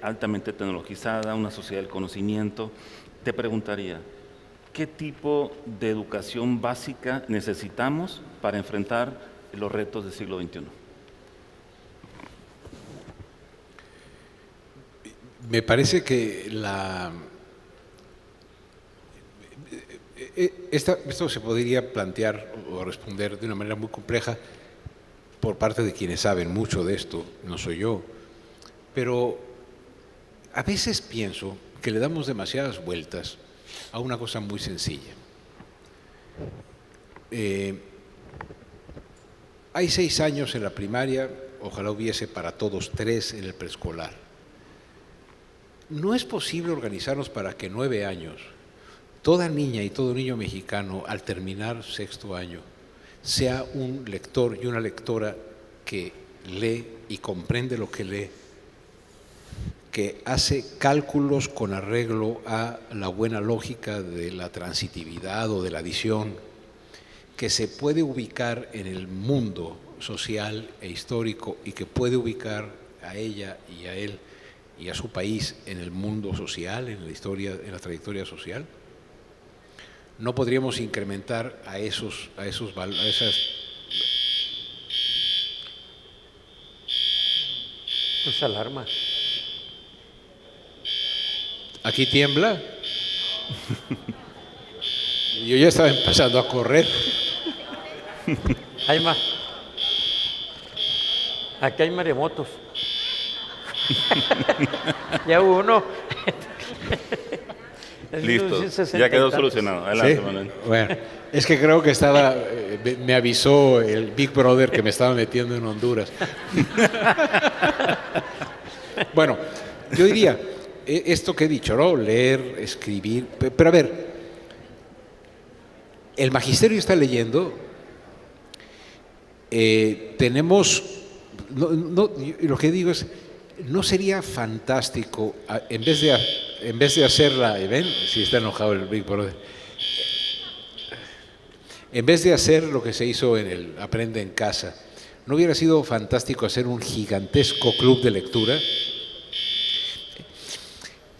altamente tecnologizada, una sociedad del conocimiento, te preguntaría, ¿qué tipo de educación básica necesitamos para enfrentar los retos del siglo XXI? Me parece que esto se podría plantear o responder de una manera muy compleja por parte de quienes saben mucho de esto, no soy yo, pero a veces pienso que le damos demasiadas vueltas a una cosa muy sencilla. Hay 6 años en la primaria, ojalá hubiese para todos 3 en el preescolar. No es posible organizarnos para que 9 años, toda niña y todo niño mexicano al terminar 6º año sea un lector y una lectora que lee y comprende lo que lee, que hace cálculos con arreglo a la buena lógica de la transitividad o de la adición, que se puede ubicar en el mundo social e histórico y que puede ubicar a ella y a él y a su país en el mundo social, en la historia, en la trayectoria social. No podríamos incrementar a esas. Esa alarma. aquí tiembla. Yo ya estaba empezando a correr. Hay más. Aquí hay maremotos. Ya hubo uno. Listo, 1960 ya quedó y tantos. solucionado. Adelante, ¿Sí? Manuel. Bueno, es que creo que estaba, me avisó el Big Brother que me estaba metiendo en Honduras. Bueno, yo diría, esto que he dicho, ¿no? Leer, escribir, pero a ver, el magisterio está leyendo, tenemos, lo que digo es, ¿no sería fantástico, en vez de hacerla, ven, si está enojado el Big Brother, en vez de hacer lo que se hizo en el Aprende en Casa, ¿no hubiera sido fantástico hacer un gigantesco club de lectura?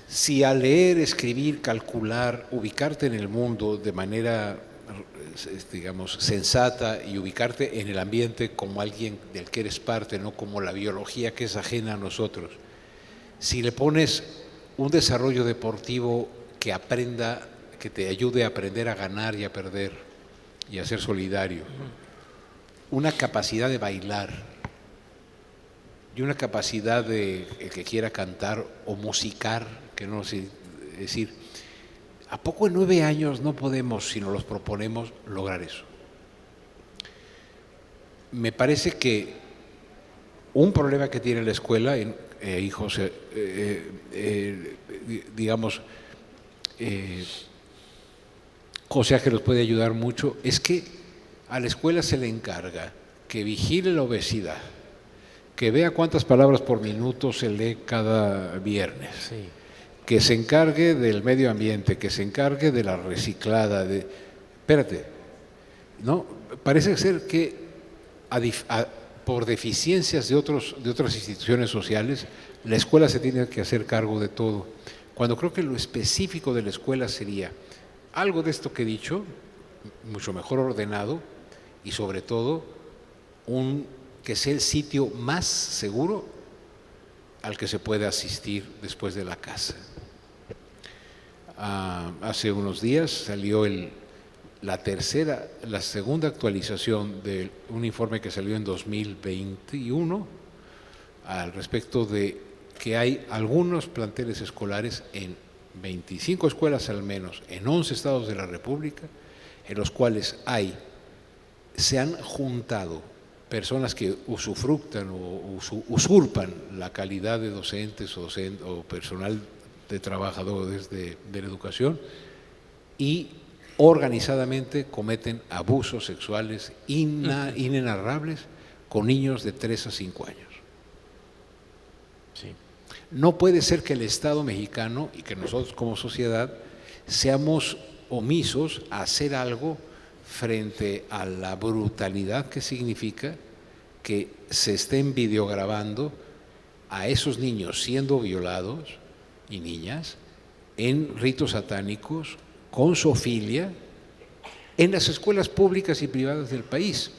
Si al leer, escribir, calcular, ubicarte en el mundo de manera, digamos, sensata y ubicarte en el ambiente como alguien del que eres parte, no como la biología que es ajena a nosotros, si le pones un desarrollo deportivo que aprenda, que te ayude a aprender a ganar y a perder y a ser solidario, una capacidad de bailar y una capacidad de el que quiera cantar o musicar, que no sé, es decir, ¿a poco en 9 años no podemos, si nos los proponemos, lograr eso? Me parece que un problema que tiene la escuela, hijos, digamos, José Ángel nos puede ayudar mucho, es que a la escuela se le encarga que vigile la obesidad, que vea cuántas palabras por minuto se lee cada viernes, Sí. que se encargue del medio ambiente, que se encargue de la reciclada, espérate, ¿no? Parece ser que por deficiencias de otras instituciones sociales, la escuela se tiene que hacer cargo de todo, cuando creo que lo específico de la escuela sería algo de esto que he dicho, mucho mejor ordenado y sobre todo que sea el sitio más seguro al que se puede asistir después de la casa. Hace unos días salió la segunda actualización de un informe que salió en 2021 al respecto de que hay algunos planteles escolares en 25 escuelas al menos, en 11 estados de la República, en los cuales se han juntado personas que usufructan o usurpan la calidad de docentes o personal de trabajadores de la educación y organizadamente cometen abusos sexuales inenarrables con niños de 3 a 5 años. Sí. No puede ser que el Estado mexicano y que nosotros como sociedad seamos omisos a hacer algo frente a la brutalidad que significa que se estén videograbando a esos niños siendo violados y niñas en ritos satánicos, con zoofilia, en las escuelas públicas y privadas del país.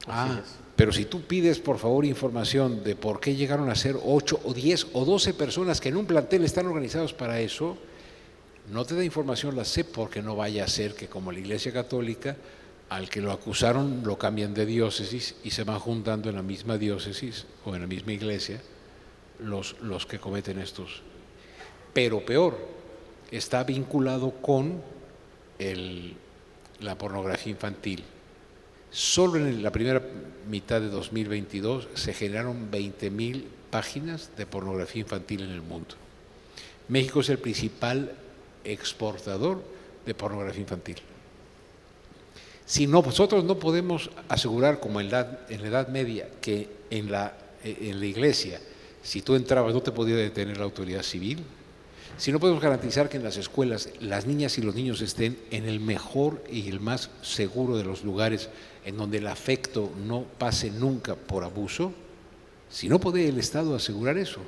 Así es. Pero si tú pides, por favor, información de por qué llegaron a ser 8 o 10 o 12 personas que en un plantel están organizados para eso, no te da información la SEP porque no vaya a ser que como la Iglesia Católica, al que lo acusaron lo cambian de diócesis y se van juntando en la misma diócesis o en la misma iglesia los que cometen estos. Pero peor, está vinculado con la pornografía infantil. Solo en la primera mitad de 2022 se generaron 20,000 páginas de pornografía infantil en el mundo. México es el principal exportador de pornografía infantil. Si nosotros no podemos asegurar, como en la Edad Media, que en la iglesia, si tú entrabas no te podía detener la autoridad civil, si no podemos garantizar que en las escuelas las niñas y los niños estén en el mejor y el más seguro de los lugares en donde el afecto no pase nunca por abuso, si no puede el Estado asegurar eso,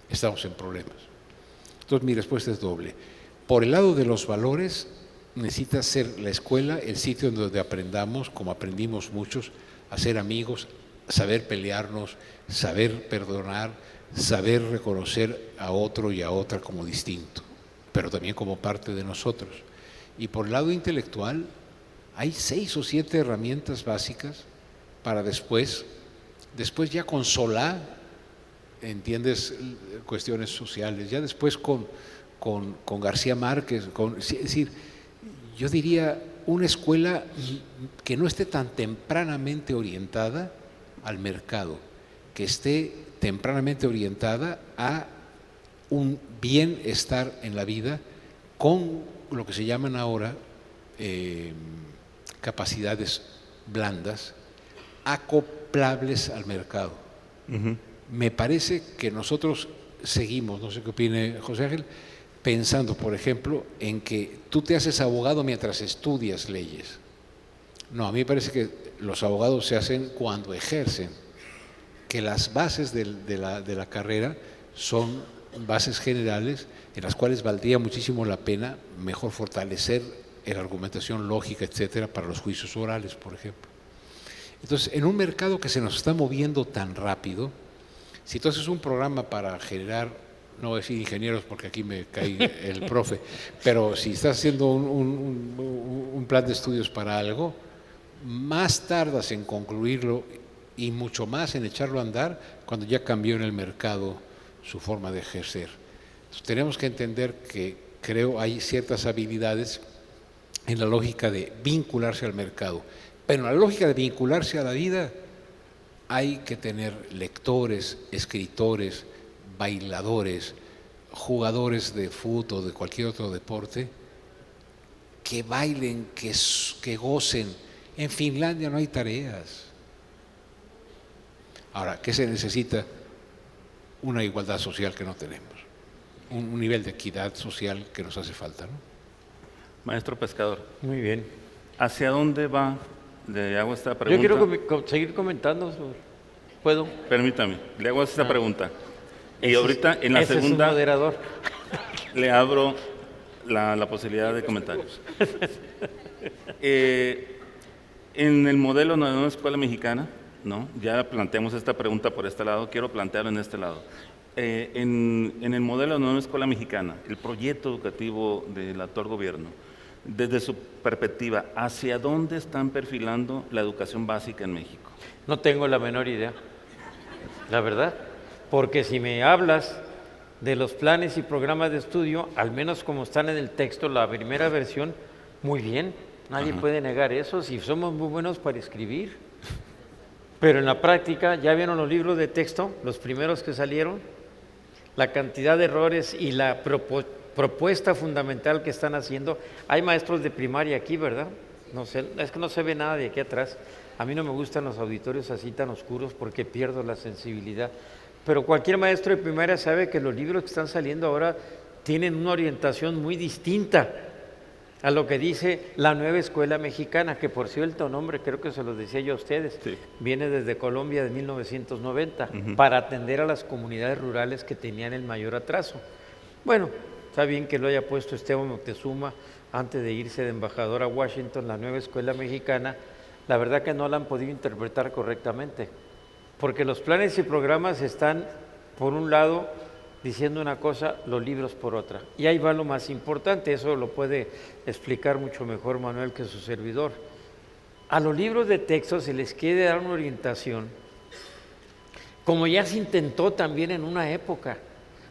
estamos en problemas. Entonces mi respuesta es doble. Por el lado de los valores, necesita ser la escuela el sitio donde aprendamos, como aprendimos muchos, a ser amigos, saber pelearnos, saber perdonar, saber reconocer a otro y a otra como distinto, pero también como parte de nosotros. Y por el lado intelectual, hay 6 o 7 herramientas básicas para después ya con Solá, entiendes cuestiones sociales, ya después con García Márquez, es decir, yo diría una escuela que no esté tan tempranamente orientada al mercado, que esté tempranamente orientada a un bienestar en la vida con lo que se llaman ahora capacidades blandas, acoplables al mercado. Me parece que nosotros seguimos, no sé qué opine José Ángel, pensando, por ejemplo, en que tú te haces abogado mientras estudias leyes. No, a mí me parece que los abogados se hacen cuando ejercen, que las bases de la carrera son bases generales en las cuales valdría muchísimo la pena mejor fortalecer la argumentación lógica, etcétera, para los juicios orales, por ejemplo. Entonces, en un mercado que se nos está moviendo tan rápido, si tú haces un programa para generar, no voy a decir ingenieros porque aquí me cae el profe, pero si estás haciendo un plan de estudios para algo, más tardas en concluirlo y mucho más en echarlo a andar cuando ya cambió en el mercado su forma de ejercer. Entonces, tenemos que entender que creo hay ciertas habilidades en la lógica de vincularse al mercado, pero en la lógica de vincularse a la vida hay que tener lectores, escritores, bailadores, jugadores de fútbol o de cualquier otro deporte que bailen, que gocen. En Finlandia no hay tareas. Ahora, ¿qué se necesita? Una igualdad social que no tenemos, un nivel de equidad social que nos hace falta, ¿no? Maestro Pescador. Muy bien. ¿Hacia dónde va? Le hago esta pregunta. Yo quiero seguir comentando. ¿Puedo? Permítame, le hago esta pregunta. Y ahorita en la Ese segunda es un moderador. le abro la posibilidad de comentarios. En el modelo de una escuela mexicana, ¿no? Ya planteamos esta pregunta por este lado, quiero plantearlo en este lado. En el modelo de una escuela mexicana, el proyecto educativo del actual gobierno, desde su perspectiva, ¿hacia dónde están perfilando la educación básica en México? No tengo la menor idea, la verdad, porque si me hablas de los planes y programas de estudio, al menos como están en el texto, la primera versión, muy bien, nadie puede negar eso, si somos muy buenos para escribir, pero en la práctica, ¿ya vieron los libros de texto, los primeros que salieron? La cantidad de errores y la propuesta fundamental que están haciendo. Hay maestros de primaria aquí, ¿verdad? No sé, es que no se ve nada de aquí atrás. A mí no me gustan los auditorios así tan oscuros porque pierdo la sensibilidad. Pero cualquier maestro de primaria sabe que los libros que están saliendo ahora tienen una orientación muy distinta a lo que dice la nueva escuela mexicana, que por cierto nombre, creo que se los decía yo a ustedes, Sí. viene desde Colombia de 1990, para atender a las comunidades rurales que tenían el mayor atraso. Bueno, está bien que lo haya puesto Esteban Moctezuma antes de irse de embajador a Washington, la nueva escuela mexicana. La verdad que no la han podido interpretar correctamente, porque los planes y programas están, por un lado, diciendo una cosa, los libros por otra. Y ahí va lo más importante, eso lo puede explicar mucho mejor Manuel que su servidor. A los libros de texto se les quiere dar una orientación, como ya se intentó también en una época.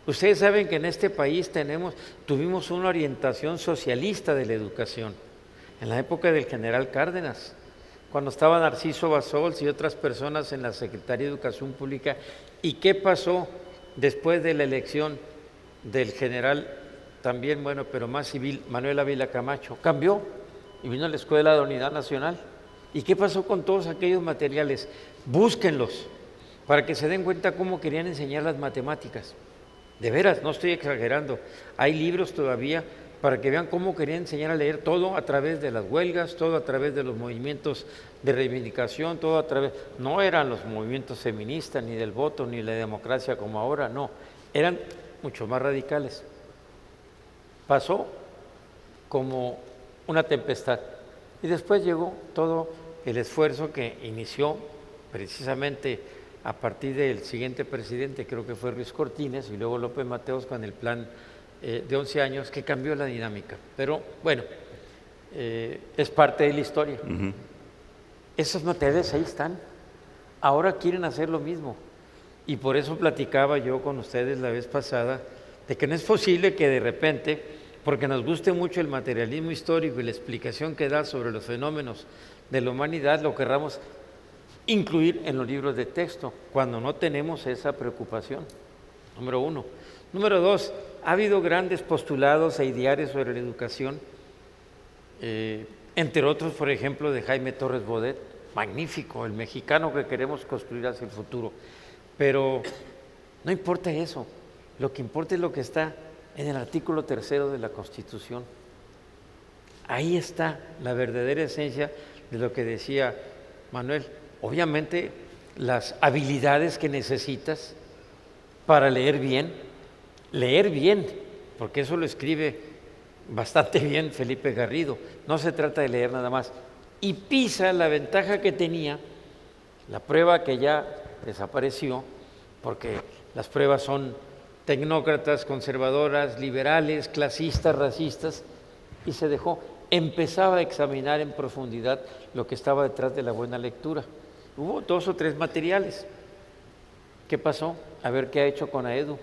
Ustedes saben que en este país tuvimos una orientación socialista de la educación, en la época del general Cárdenas, cuando estaba Narciso Bassols y otras personas en la Secretaría de Educación Pública. ¿Y qué pasó después de la elección del general, también, bueno, pero más civil, Manuel Ávila Camacho? Cambió y vino a la Escuela de la Unidad Nacional. ¿Y qué pasó con todos aquellos materiales? Búsquenlos para que se den cuenta cómo querían enseñar las matemáticas. De veras, no estoy exagerando. Hay libros todavía para que vean cómo querían enseñar a leer, todo a través de las huelgas, todo a través de los movimientos de reivindicación, todo a través, no eran los movimientos feministas, ni del voto, ni la democracia como ahora, no, eran mucho más radicales. Pasó como una tempestad y después llegó todo el esfuerzo que inició precisamente a partir del siguiente presidente, creo que fue Ruiz Cortines, y luego López Mateos con el plan de 11 años, que cambió la dinámica. Pero bueno, es parte de la historia. Esos materiales ahí están. Ahora quieren hacer lo mismo. Y por eso platicaba yo con ustedes la vez pasada de que no es posible que de repente, porque nos guste mucho el materialismo histórico y la explicación que da sobre los fenómenos de la humanidad, lo querramos incluir en los libros de texto, cuando no tenemos esa preocupación, número uno. Número dos, ha habido grandes postulados e idearios sobre la educación, entre otros, por ejemplo, de Jaime Torres Bodet, magnífico, el mexicano que queremos construir hacia el futuro. Pero no importa eso, lo que importa es lo que está en el artículo 3 de la Constitución. Ahí está la verdadera esencia de lo que decía Manuel. Obviamente, las habilidades que necesitas para leer bien, porque eso lo escribe bastante bien Felipe Garrido, no se trata de leer nada más. Y PISA, la ventaja que tenía, la prueba que ya desapareció, porque las pruebas son tecnócratas, conservadoras, liberales, clasistas, racistas, y se dejó. Empezaba a examinar en profundidad lo que estaba detrás de la buena lectura. Hubo 2 o 3 materiales. ¿Qué pasó? A ver qué ha hecho CONAEDU.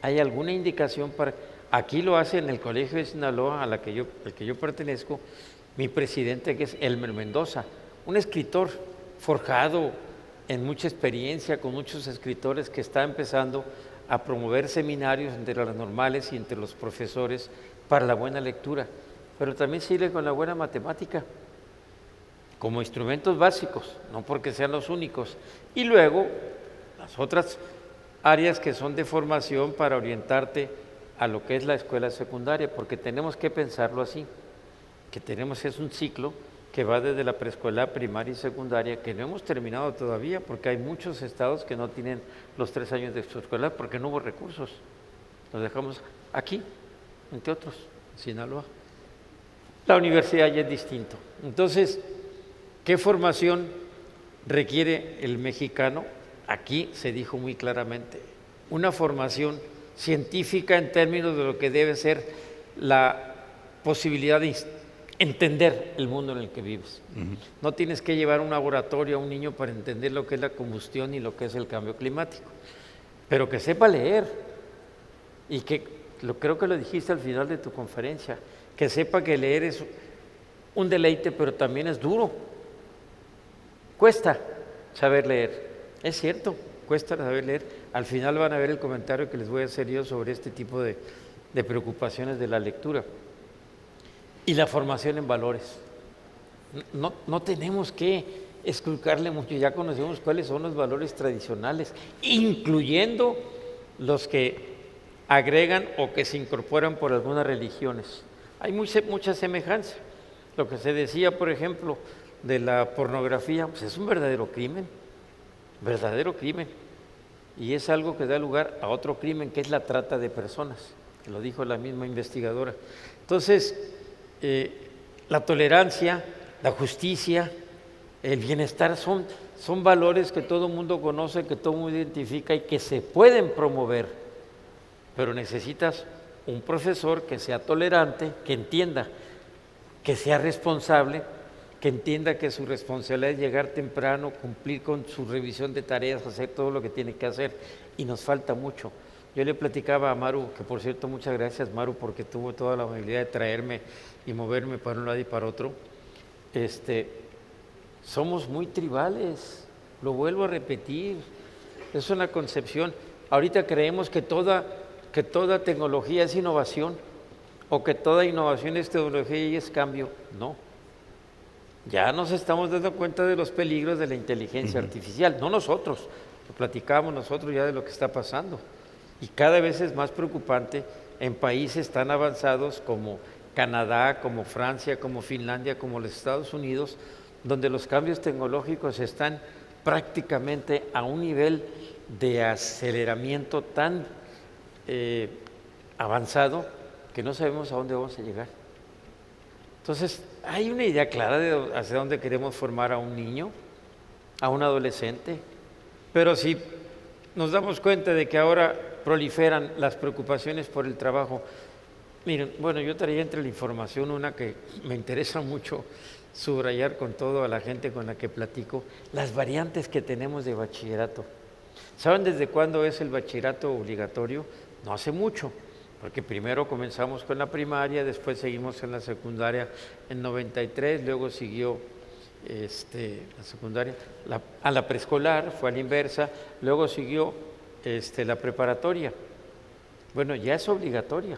¿Hay alguna indicación para...? Aquí lo hace en el Colegio de Sinaloa, al que yo pertenezco, mi presidente, que es Elmer Mendoza, un escritor forjado en mucha experiencia, con muchos escritores, que está empezando a promover seminarios entre los normales y entre los profesores para la buena lectura, pero también sirve con la buena matemática, como instrumentos básicos, no porque sean los únicos. Y luego, las otras áreas que son de formación para orientarte a lo que es la escuela secundaria, porque tenemos que pensarlo así, que es un ciclo que va desde la preescolar, primaria y secundaria, que no hemos terminado todavía, porque hay muchos estados que no tienen los 3 años de extraescolar porque no hubo recursos. Los dejamos aquí, entre otros, en Sinaloa. La universidad ya es distinto. Entonces, ¿qué formación requiere el mexicano? Aquí se dijo muy claramente, una formación científica en términos de lo que debe ser la posibilidad de entender el mundo en el que vives. No tienes que llevar un laboratorio a un niño para entender lo que es la combustión y lo que es el cambio climático, pero que sepa leer, y que creo que lo dijiste al final de tu conferencia, que sepa que leer es un deleite, pero también es duro. Cuesta saber leer, es cierto, cuesta saber leer. Al final van a ver el comentario que les voy a hacer yo sobre este tipo de preocupaciones de la lectura. Y la formación en valores. No tenemos que esculcarle mucho, ya conocemos cuáles son los valores tradicionales, incluyendo los que agregan o que se incorporan por algunas religiones. Hay mucha semejanza. Lo que se decía, por ejemplo, de la pornografía, pues es un verdadero crimen, y es algo que da lugar a otro crimen, que es la trata de personas, que lo dijo la misma investigadora. Entonces, la tolerancia, la justicia, el bienestar son valores que todo el mundo conoce, que todo el mundo identifica y que se pueden promover, pero necesitas un profesor que sea tolerante, que entienda, que sea responsable, que entienda que su responsabilidad es llegar temprano, cumplir con su revisión de tareas, hacer todo lo que tiene que hacer, y nos falta mucho. Yo le platicaba a Maru, que por cierto, muchas gracias Maru, porque tuvo toda la amabilidad de traerme y moverme para un lado y para otro. Somos muy tribales, lo vuelvo a repetir, es una concepción. Ahorita creemos que toda tecnología es innovación, o que toda innovación es tecnología y es cambio. No. Ya nos estamos dando cuenta de los peligros de la inteligencia artificial, no nosotros, lo platicamos nosotros ya de lo que está pasando. Y cada vez es más preocupante en países tan avanzados como Canadá, como Francia, como Finlandia, como los Estados Unidos, donde los cambios tecnológicos están prácticamente a un nivel de aceleramiento tan avanzado que no sabemos a dónde vamos a llegar. Entonces, hay una idea clara de hacia dónde queremos formar a un niño. a un adolescente. Pero si nos damos cuenta de que ahora proliferan las preocupaciones por el trabajo, miren, bueno, yo traía entre la información una que me interesa mucho subrayar con toda la gente con la que platico, las variantes que tenemos de bachillerato. ¿Saben desde cuándo es el bachillerato obligatorio? No hace mucho, porque primero comenzamos con la primaria, después seguimos en la secundaria en 93, luego siguió la secundaria, a la preescolar, fue a la inversa, luego siguió la preparatoria. Bueno, ya es obligatoria.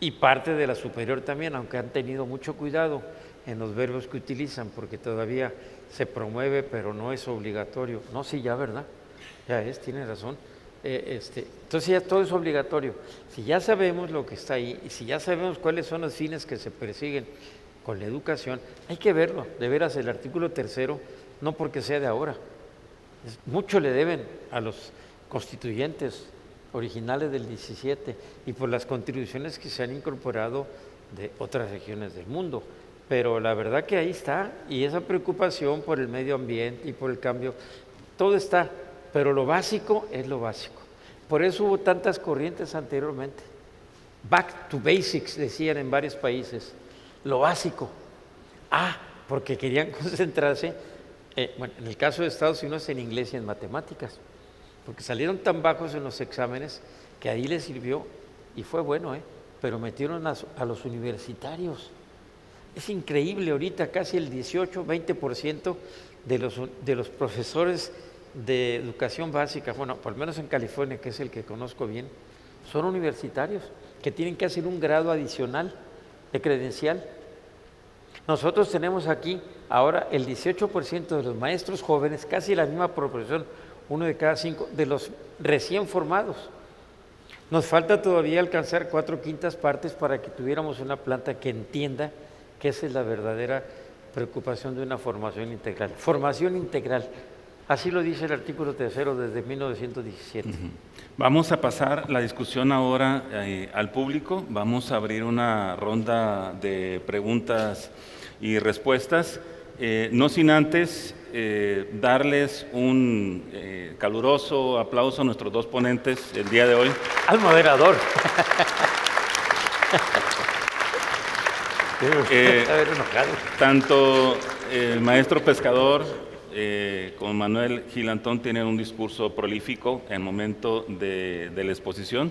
Y parte de la superior también, aunque han tenido mucho cuidado en los verbos que utilizan, porque todavía se promueve, pero no es obligatorio. No, sí, ya, ¿verdad? Ya es, tiene razón. Entonces ya todo es obligatorio. Si ya sabemos lo que está ahí y si ya sabemos cuáles son los fines que se persiguen con la educación, hay que verlo. De veras, el artículo 3, no porque sea de ahora. Mucho le deben a los constituyentes originales del 17 y por las contribuciones que se han incorporado de otras regiones del mundo. Pero la verdad que ahí está, y esa preocupación por el medio ambiente y por el cambio, todo está, pero lo básico es lo básico. Por eso hubo tantas corrientes anteriormente. Back to basics, decían en varios países, lo básico. Porque querían concentrarse, bueno, en el caso de Estados Unidos, en inglés y en matemáticas, porque salieron tan bajos en los exámenes que ahí les sirvió, y fue bueno, pero metieron a los universitarios. Es increíble, ahorita casi el 18-20% de los profesores de educación básica, bueno, por lo menos en California, que es el que conozco bien, son universitarios que tienen que hacer un grado adicional de credencial. Nosotros tenemos aquí ahora el 18% de los maestros jóvenes, casi la misma proporción, 1 de cada 5, de los recién formados. Nos falta todavía alcanzar 4/5 partes para que tuviéramos una planta que entienda que esa es la verdadera preocupación de una formación integral. Formación integral, así lo dice el artículo 3 desde 1917. Vamos a pasar la discusión ahora al público. Vamos a abrir una ronda de preguntas y respuestas, no sin antes darles un caluroso aplauso a nuestros dos ponentes el día de hoy. Al moderador. Tanto el maestro Pescador como Manuel Gilantón tienen un discurso prolífico en el momento de la exposición.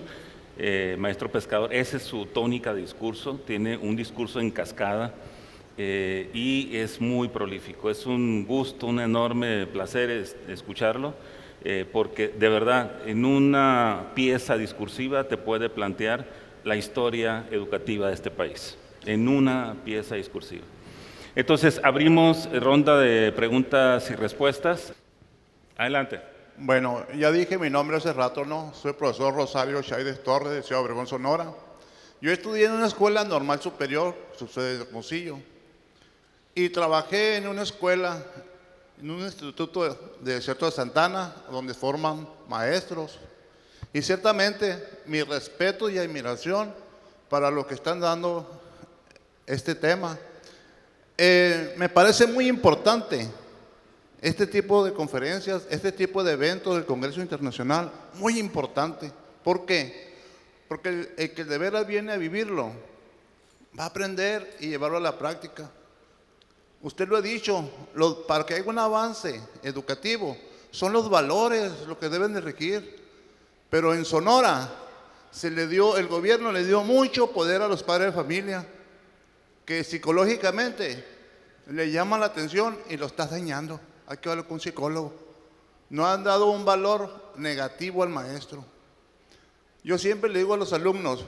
Maestro Pescador, esa es su tónica de discurso, tiene un discurso en cascada y es muy prolífico. Es un gusto, un enorme placer escucharlo, porque de verdad en una pieza discursiva te puede plantear la historia educativa de este país, en una pieza discursiva. Entonces, abrimos ronda de preguntas y respuestas. Adelante. Bueno, ya dije mi nombre hace rato, ¿no? Soy el profesor Rosario Chaides Torres, de Ciudad Obregón, Sonora. Yo estudié en una escuela normal superior, subsede de Hermosillo, y trabajé en una escuela, en un instituto de Desierto de Santana, donde forman maestros. Y ciertamente, mi respeto y admiración para lo que están dando este tema. Me parece muy importante este tipo de conferencias, este tipo de eventos del Congreso Internacional, muy importante. ¿Por qué? Porque el que de veras viene a vivirlo va a aprender y llevarlo a la práctica. Usted lo ha dicho, para que haya un avance educativo, son los valores lo que deben de regir. Pero en Sonora el gobierno le dio mucho poder a los padres de familia, que psicológicamente le llama la atención y lo está dañando. Hay que hablar con un psicólogo. No han dado un valor negativo al maestro. Yo siempre le digo a los alumnos,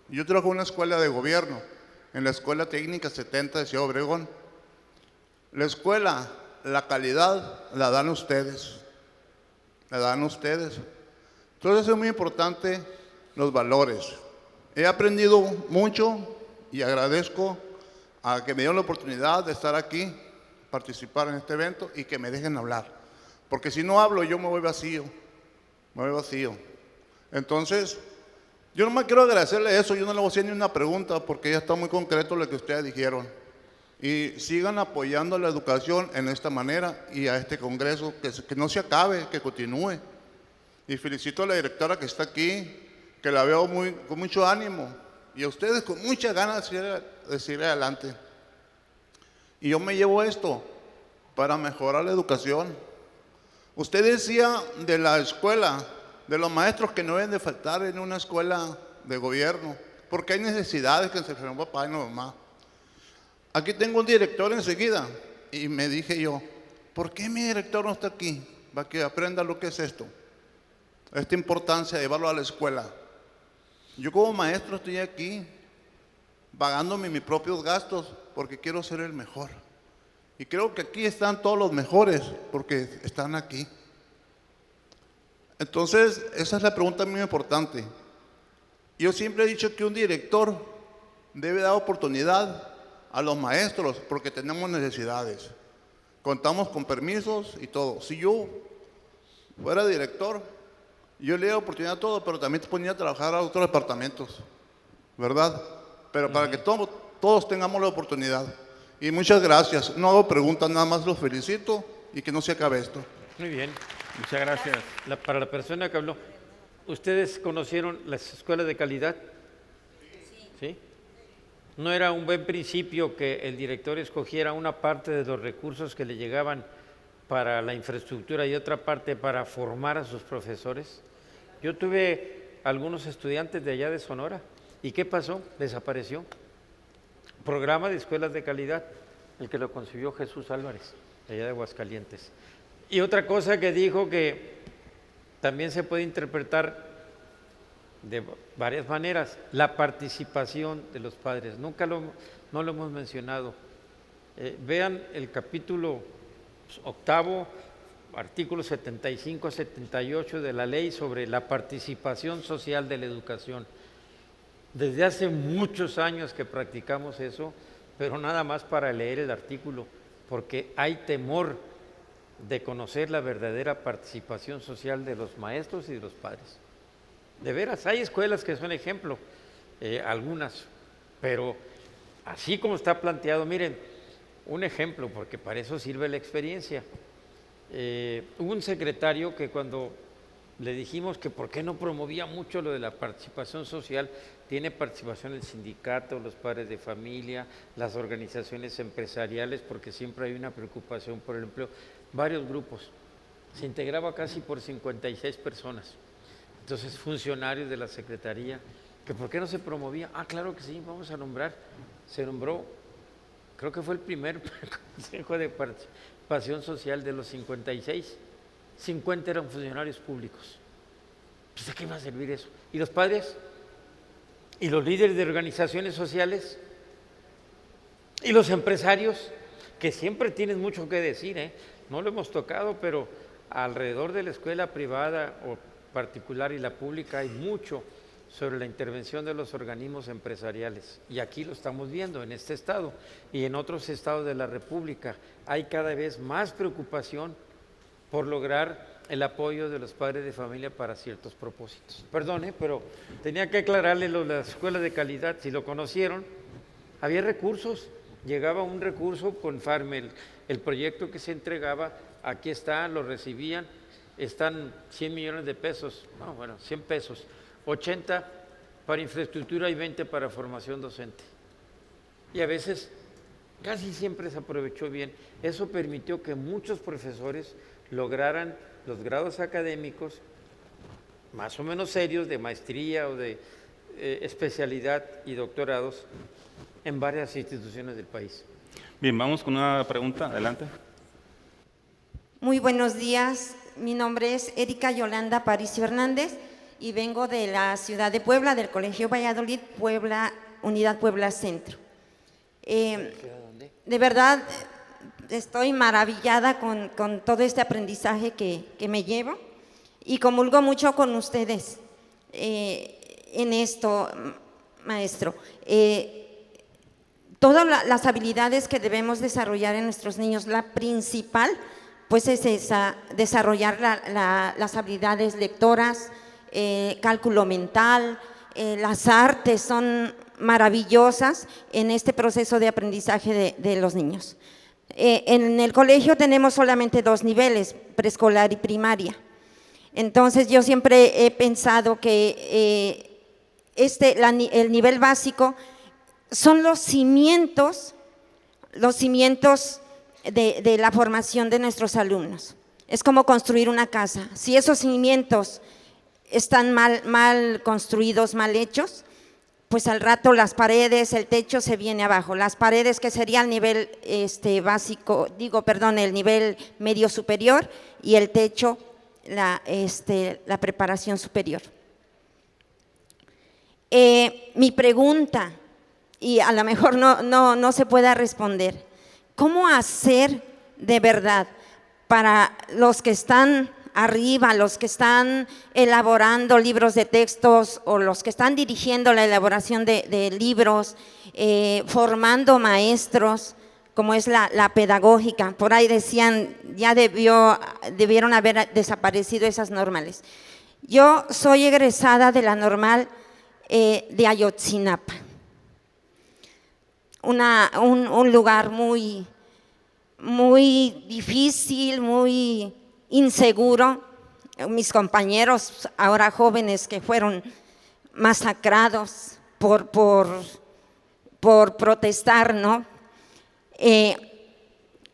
yo trabajo en una escuela de gobierno, en la Escuela Técnica 70 de Ciudad Obregón. La escuela, la calidad la dan ustedes. La dan ustedes. Entonces es muy importante los valores. He aprendido mucho y agradezco a que me dieron la oportunidad de estar aquí, participar en este evento y que me dejen hablar. Porque si no hablo, yo me voy vacío. Me voy vacío. Entonces, yo nomás quiero agradecerle eso. Yo no le voy a hacer ni una pregunta porque ya está muy concreto lo que ustedes dijeron. y sigan apoyando la educación en esta manera y a este congreso, que no se acabe, que continúe. Y felicito a la directora que está aquí, que la veo con mucho ánimo, y a ustedes con muchas ganas de seguir adelante. Y yo me llevo esto para mejorar la educación. Usted decía de la escuela, de los maestros que no deben de faltar en una escuela de gobierno, porque hay necesidades que se enfermó papá y no mamá. Aquí tengo un director enseguida, y me dije yo, ¿por qué mi director no está aquí? Para que aprenda lo que es esto, esta importancia de llevarlo a la escuela. Yo como maestro estoy aquí, pagándome mis propios gastos, porque quiero ser el mejor. Y creo que aquí están todos los mejores, porque están aquí. Entonces, esa es la pregunta muy importante. Yo siempre he dicho que un director debe dar oportunidad a los maestros, porque tenemos necesidades. Contamos con permisos y todo. Si yo fuera director, yo le doy oportunidad a todo, pero también te ponía a trabajar a otros departamentos, ¿verdad? Pero para que todos tengamos la oportunidad. Y muchas gracias. No hago preguntas, nada más los felicito y que no se acabe esto. Muy bien. Muchas gracias. Para la persona que habló, ¿ustedes conocieron las escuelas de calidad? ¿Sí? ¿No era un buen principio que el director escogiera una parte de los recursos que le llegaban para la infraestructura y otra parte para formar a sus profesores? Yo tuve algunos estudiantes de allá de Sonora. ¿Y qué pasó? Desapareció. Programa de escuelas de calidad, el que lo concibió Jesús Álvarez, de allá de Aguascalientes. Y otra cosa que dijo, que también se puede interpretar de varias maneras, la participación de los padres. No lo hemos mencionado. Vean el capítulo 8, artículos 75 a 78 de la ley sobre la participación social de la educación. Desde hace muchos años que practicamos eso, pero nada más para leer el artículo, porque hay temor de conocer la verdadera participación social de los maestros y de los padres. De veras, hay escuelas que son ejemplo, algunas, pero así como está planteado, miren, un ejemplo, porque para eso sirve la experiencia. Hubo un secretario que cuando le dijimos que por qué no promovía mucho lo de la participación social, tiene participación el sindicato, los padres de familia, las organizaciones empresariales, porque siempre hay una preocupación por el empleo, varios grupos. Se integraba casi por 56 personas. Entonces, funcionarios de la Secretaría, que por qué no se promovía. Ah, claro que sí, vamos a nombrar. Se nombró, creo que fue el primer Consejo de Participación Social de los 56. 50 eran funcionarios públicos. Pues, ¿de qué va a servir eso? ¿Y los padres? ¿Y los líderes de organizaciones sociales? ¿Y los empresarios? Que siempre tienen mucho que decir, ¿eh? No lo hemos tocado, pero alrededor de la escuela privada o particular y la pública hay mucho sobre la intervención de los organismos empresariales. Y aquí lo estamos viendo en este estado y en otros estados de la República. Hay cada vez más preocupación por lograr el apoyo de los padres de familia para ciertos propósitos. Perdón, pero tenía que aclararle lo de las escuelas de calidad. Si lo conocieron, había recursos, llegaba un recurso con Farmel, el proyecto que se entregaba, aquí está, lo recibían, están 100 millones de pesos, 100 pesos, 80 para infraestructura y 20 para formación docente. Y a veces, casi siempre se aprovechó bien. Eso permitió que muchos profesores lograran los grados académicos más o menos serios de maestría o de especialidad y doctorados en varias instituciones del país. Bien, vamos con una pregunta, adelante. Muy buenos días, mi nombre es Erika Yolanda Aparicio Hernández y vengo de la ciudad de Puebla, del Colegio Valladolid, Puebla, Unidad Puebla Centro. De verdad, estoy maravillada con todo este aprendizaje que me llevo y comulgo mucho con ustedes en esto, maestro. Todas las habilidades que debemos desarrollar en nuestros niños, la principal pues es esa, desarrollar las habilidades lectoras, cálculo mental, las artes son maravillosas en este proceso de aprendizaje de los niños. En el colegio tenemos solamente 2 niveles, preescolar y primaria. Entonces yo siempre he pensado que el nivel básico son los cimientos de la formación de nuestros alumnos. Es como construir una casa. Si esos cimientos están mal construidos, mal hechos, pues al rato las paredes, el techo se viene abajo. Las paredes, que sería el nivel el nivel medio superior, y el techo, la preparación superior. Mi pregunta, y a lo mejor no se pueda responder, ¿cómo hacer de verdad para los que están arriba, los que están elaborando libros de textos o los que están dirigiendo la elaboración de libros, formando maestros, como es la pedagógica? Por ahí decían, ya debieron haber desaparecido esas normales. Yo soy egresada de la normal de Ayotzinapa, un lugar muy difícil, muy inseguro. Mis compañeros, ahora jóvenes, que fueron masacrados por protestar, ¿no?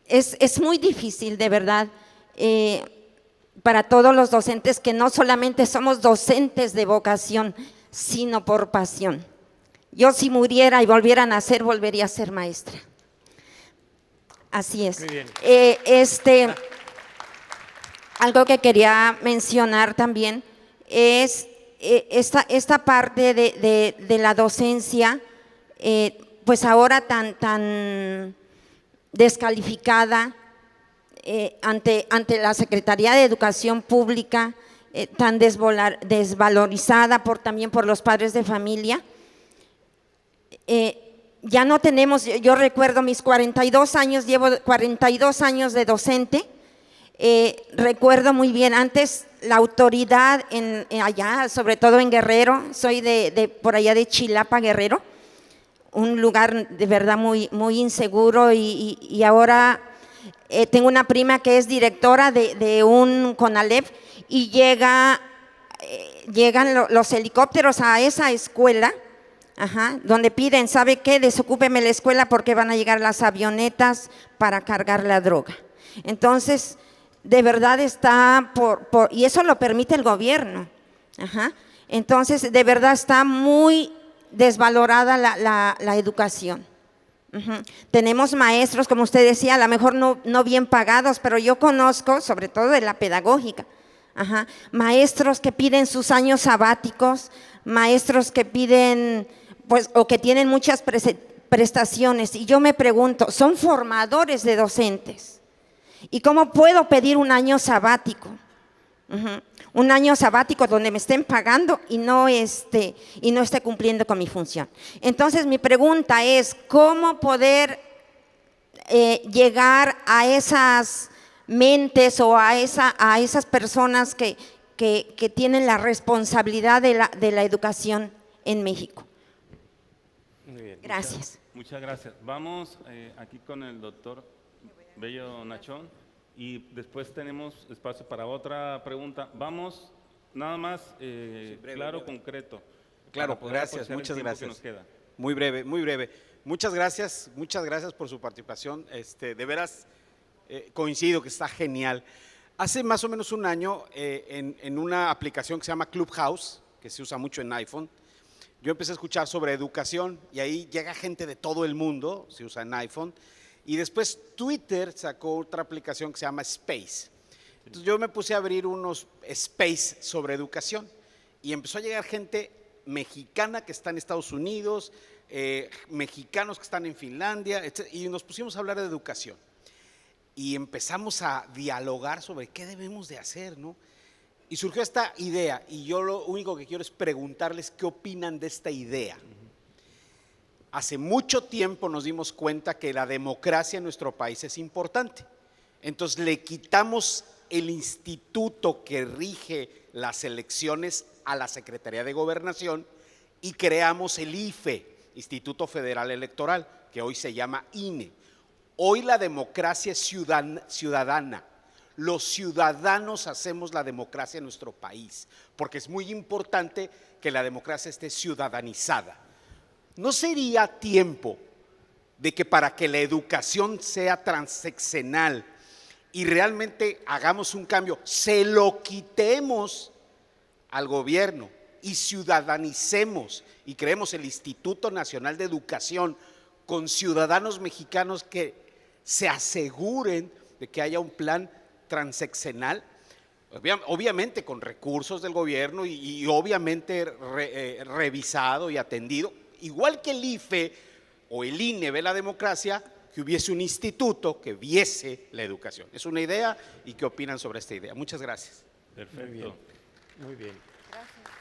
Es muy difícil, de verdad, para todos los docentes, que no solamente somos docentes de vocación, sino por pasión. Yo, si muriera y volviera a nacer, volvería a ser maestra. Así es. Muy bien. Algo que quería mencionar también es esta parte de la docencia, pues ahora tan descalificada ante la Secretaría de Educación Pública, tan desvalorizada también por los padres de familia. Ya no tenemos, yo recuerdo mis 42 años, llevo 42 años de docente. Recuerdo muy bien, antes la autoridad allá, sobre todo en Guerrero, soy por allá de Chilapa, Guerrero, un lugar de verdad muy inseguro, y ahora tengo una prima que es directora de un CONALEP, y llegan los helicópteros a esa escuela, donde piden, ¿sabe qué? Desocúpeme la escuela porque van a llegar las avionetas para cargar la droga. Entonces, de verdad está y eso lo permite el gobierno. Entonces, de verdad está muy desvalorada la educación. Tenemos maestros, como usted decía, a lo mejor no bien pagados, pero yo conozco, sobre todo de la pedagógica, maestros que piden sus años sabáticos, maestros que piden, pues, o que tienen muchas prestaciones, y yo me pregunto, son formadores de docentes. ¿Y cómo puedo pedir un año sabático? Un año sabático donde me estén pagando y no esté cumpliendo con mi función. Entonces, mi pregunta es, ¿cómo poder llegar a esas mentes o a esas personas que tienen la responsabilidad de la educación en México? Muy bien. Gracias. Muchas gracias. Vamos aquí con el doctor Bello Nachón, y después tenemos espacio para otra pregunta. Vamos nada más claro, concreto. Claro, gracias, muchas gracias. Nos queda. Muy breve, muy breve. Muchas gracias por su participación. De veras coincido que está genial. Hace más o menos un año, en una aplicación que se llama Clubhouse, que se usa mucho en iPhone, yo empecé a escuchar sobre educación, y ahí llega gente de todo el mundo, se usa en iPhone. Y después Twitter sacó otra aplicación que se llama Space. Entonces yo me puse a abrir unos Space sobre educación, y empezó a llegar gente mexicana que está en Estados Unidos, mexicanos que están en Finlandia, etc. Y nos pusimos a hablar de educación. Y empezamos a dialogar sobre qué debemos de hacer, ¿no? Y surgió esta idea, y yo lo único que quiero es preguntarles qué opinan de esta idea. Hace mucho tiempo nos dimos cuenta que la democracia en nuestro país es importante. Entonces le quitamos el instituto que rige las elecciones a la Secretaría de Gobernación y creamos el IFE, Instituto Federal Electoral, que hoy se llama INE. Hoy la democracia es ciudadana. Los ciudadanos hacemos la democracia en nuestro país, porque es muy importante que la democracia esté ciudadanizada. ¿No sería tiempo de que para que la educación sea transeccional y realmente hagamos un cambio, se lo quitemos al gobierno y ciudadanicemos y creemos el Instituto Nacional de Educación con ciudadanos mexicanos que se aseguren de que haya un plan transeccional, obviamente con recursos del gobierno y obviamente revisado y atendido, igual que el IFE o el INE ve la democracia, que hubiese un instituto que viese la educación. Es una idea, ¿y qué opinan sobre esta idea? Muchas gracias. Perfecto. Muy bien.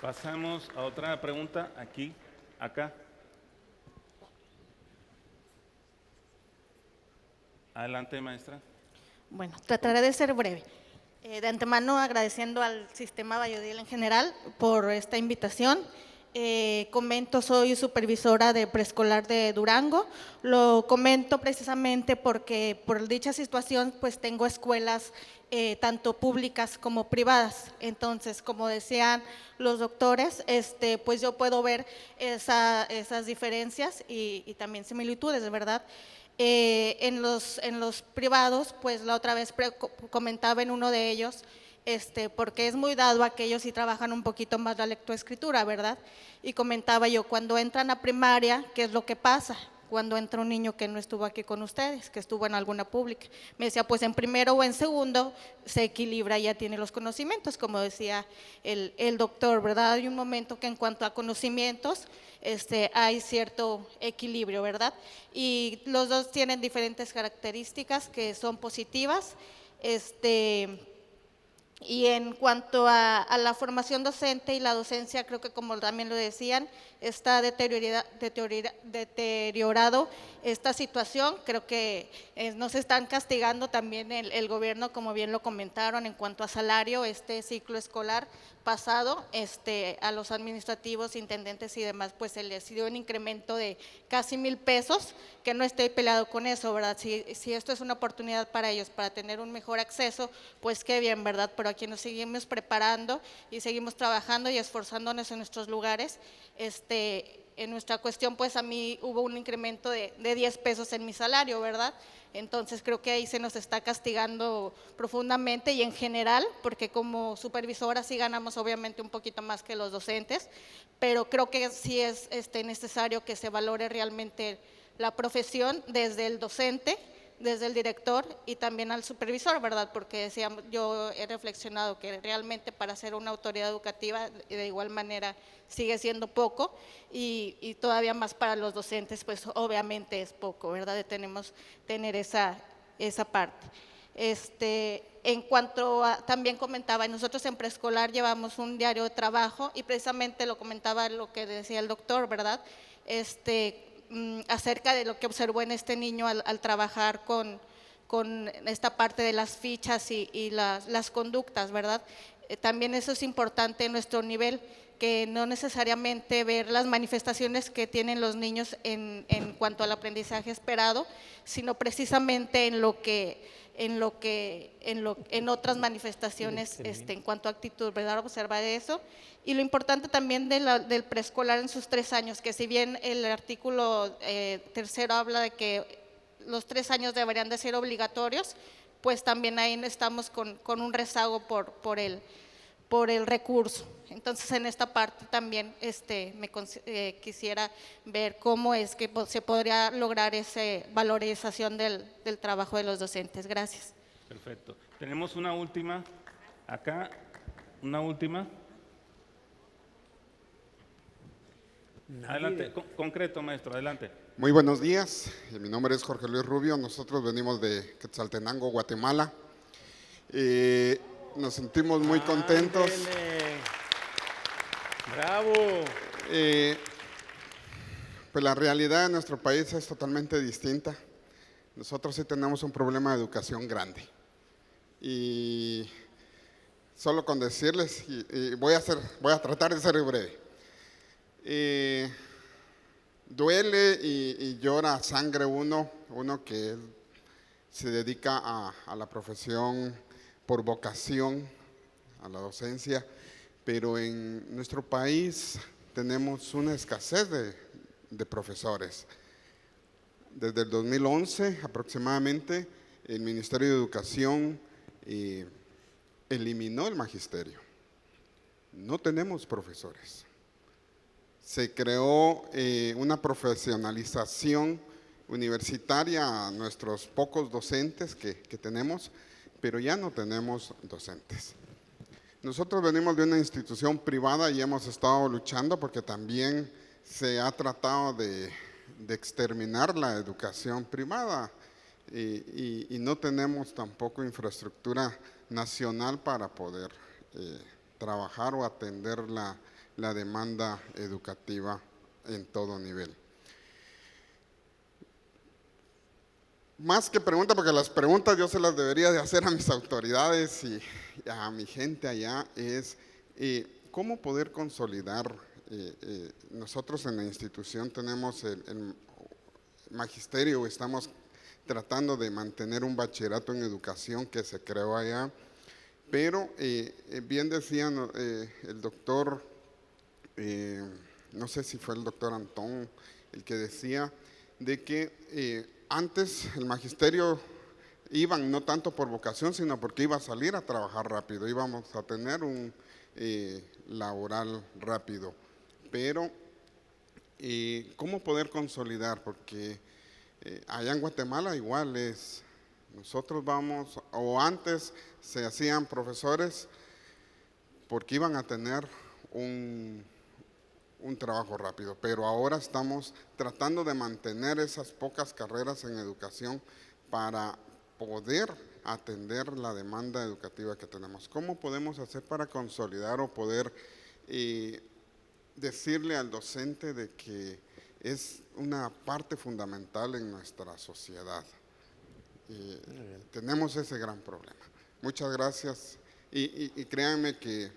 Pasamos a otra pregunta, aquí, acá. Adelante, maestra. Bueno, trataré de ser breve. De antemano agradeciendo al Sistema Bayodil en general por esta invitación. Comento, soy supervisora de preescolar de Durango. Lo comento precisamente porque por dicha situación pues tengo escuelas tanto públicas como privadas. Entonces, como decían los doctores, pues yo puedo ver esas diferencias y también similitudes, ¿verdad? En los privados, pues la otra vez comentaba en uno de ellos, porque es muy dado a que ellos sí trabajan un poquito más la lectoescritura, ¿verdad? Y comentaba yo, cuando entran a primaria, ¿qué es lo que pasa? Cuando entra un niño que no estuvo aquí con ustedes, que estuvo en alguna pública. Me decía, pues en primero o en segundo se equilibra, ya tiene los conocimientos, como decía el doctor, ¿verdad? Hay un momento que en cuanto a conocimientos, hay cierto equilibrio, ¿verdad? Y los dos tienen diferentes características que son positivas. Y en cuanto a la formación docente y la docencia, creo que como también lo decían, está deteriorado esta situación. Creo que nos están castigando también el gobierno, como bien lo comentaron, en cuanto a salario, este ciclo escolar pasado, a los administrativos, intendentes y demás, pues se les dio un incremento de casi 1,000 pesos, que no estoy peleado con eso, ¿verdad? Si esto es una oportunidad para ellos, para tener un mejor acceso, pues qué bien, ¿verdad? Pero aquí nos seguimos preparando y seguimos trabajando y esforzándonos en nuestros lugares. En nuestra cuestión, pues a mí hubo un incremento de 10 pesos en mi salario, ¿verdad? Entonces creo que ahí se nos está castigando profundamente y en general, porque como supervisora sí ganamos obviamente un poquito más que los docentes, pero creo que sí es necesario que se valore realmente la profesión desde el docente, desde el director y también al supervisor, ¿verdad? Porque decíamos, yo he reflexionado que realmente para ser una autoridad educativa de igual manera sigue siendo poco y todavía más para los docentes, pues obviamente es poco, ¿verdad? Tenemos tener esa parte. En cuanto a, también comentaba, nosotros en preescolar llevamos un diario de trabajo y precisamente lo comentaba lo que decía el doctor, ¿verdad? Acerca de lo que observó en este niño al trabajar con esta parte de las fichas y las conductas, ¿verdad? También eso es importante en nuestro nivel, que no necesariamente ver las manifestaciones que tienen los niños en cuanto al aprendizaje esperado, sino precisamente en otras manifestaciones en cuanto a actitud, ¿verdad? Observar eso. Y lo importante también del preescolar en sus 3 años, que si bien el artículo 3 habla de que los 3 años deberían de ser obligatorios, pues también ahí estamos con un rezago por el recurso. Entonces en esta parte también quisiera ver cómo es que se podría lograr esa valorización del trabajo de los docentes. Gracias. Perfecto. Tenemos una última, acá, una última. Adelante, concreto, maestro, adelante. Muy buenos días, mi nombre es Jorge Luis Rubio, nosotros venimos de Quetzaltenango, Guatemala. Nos sentimos muy contentos. ¡Bravo! Pues la realidad de nuestro país es totalmente distinta. Nosotros sí tenemos un problema de educación grande. Y solo con decirles, y voy a tratar de ser breve. duele y llora a sangre uno que se dedica a la profesión por vocación, a la docencia, pero en nuestro país tenemos una escasez de profesores. Desde el 2011 aproximadamente, el Ministerio de Educación eliminó el magisterio. No tenemos profesores. Se creó una profesionalización universitaria a nuestros pocos docentes que tenemos, pero ya no tenemos docentes. Nosotros venimos de una institución privada y hemos estado luchando porque también se ha tratado de exterminar la educación privada y no tenemos tampoco infraestructura nacional para poder trabajar o atender la demanda educativa en todo nivel. Más que pregunta, porque las preguntas yo se las debería de hacer a mis autoridades y a mi gente allá, es cómo poder consolidar. Nosotros en la institución tenemos el magisterio, estamos tratando de mantener un bachillerato en educación que se creó allá, pero bien decían el doctor, no sé si fue el doctor Antón, el que decía de que antes el magisterio iban no tanto por vocación, sino porque iba a salir a trabajar rápido, íbamos a tener un laboral rápido. Pero, ¿cómo poder consolidar? Porque allá en Guatemala igual es, nosotros vamos, o antes se hacían profesores porque iban a tener un trabajo rápido, pero ahora estamos tratando de mantener esas pocas carreras en educación para poder atender la demanda educativa que tenemos. ¿Cómo podemos hacer para consolidar o poder decirle al docente de que es una parte fundamental en nuestra sociedad? Tenemos ese gran problema. Muchas gracias y créanme que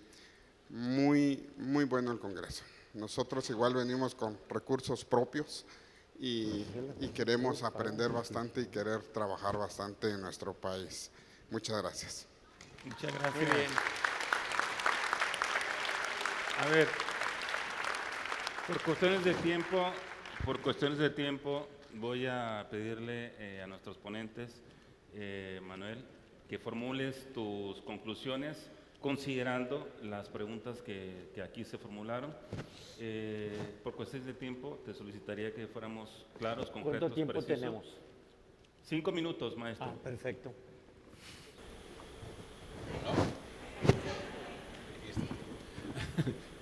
muy bueno el Congreso. Nosotros igual venimos con recursos propios y queremos aprender bastante y querer trabajar bastante en nuestro país. Muchas gracias. Muchas gracias. Muy bien. A ver, por cuestiones de tiempo, voy a pedirle a nuestros ponentes, Manuel, que formules tus conclusiones considerando las preguntas que aquí se formularon. Por cuestiones de tiempo, te solicitaría que fuéramos claros, concretos, ¿Cuánto tiempo precisos. tenemos? 5 minutos, maestro. Ah, perfecto.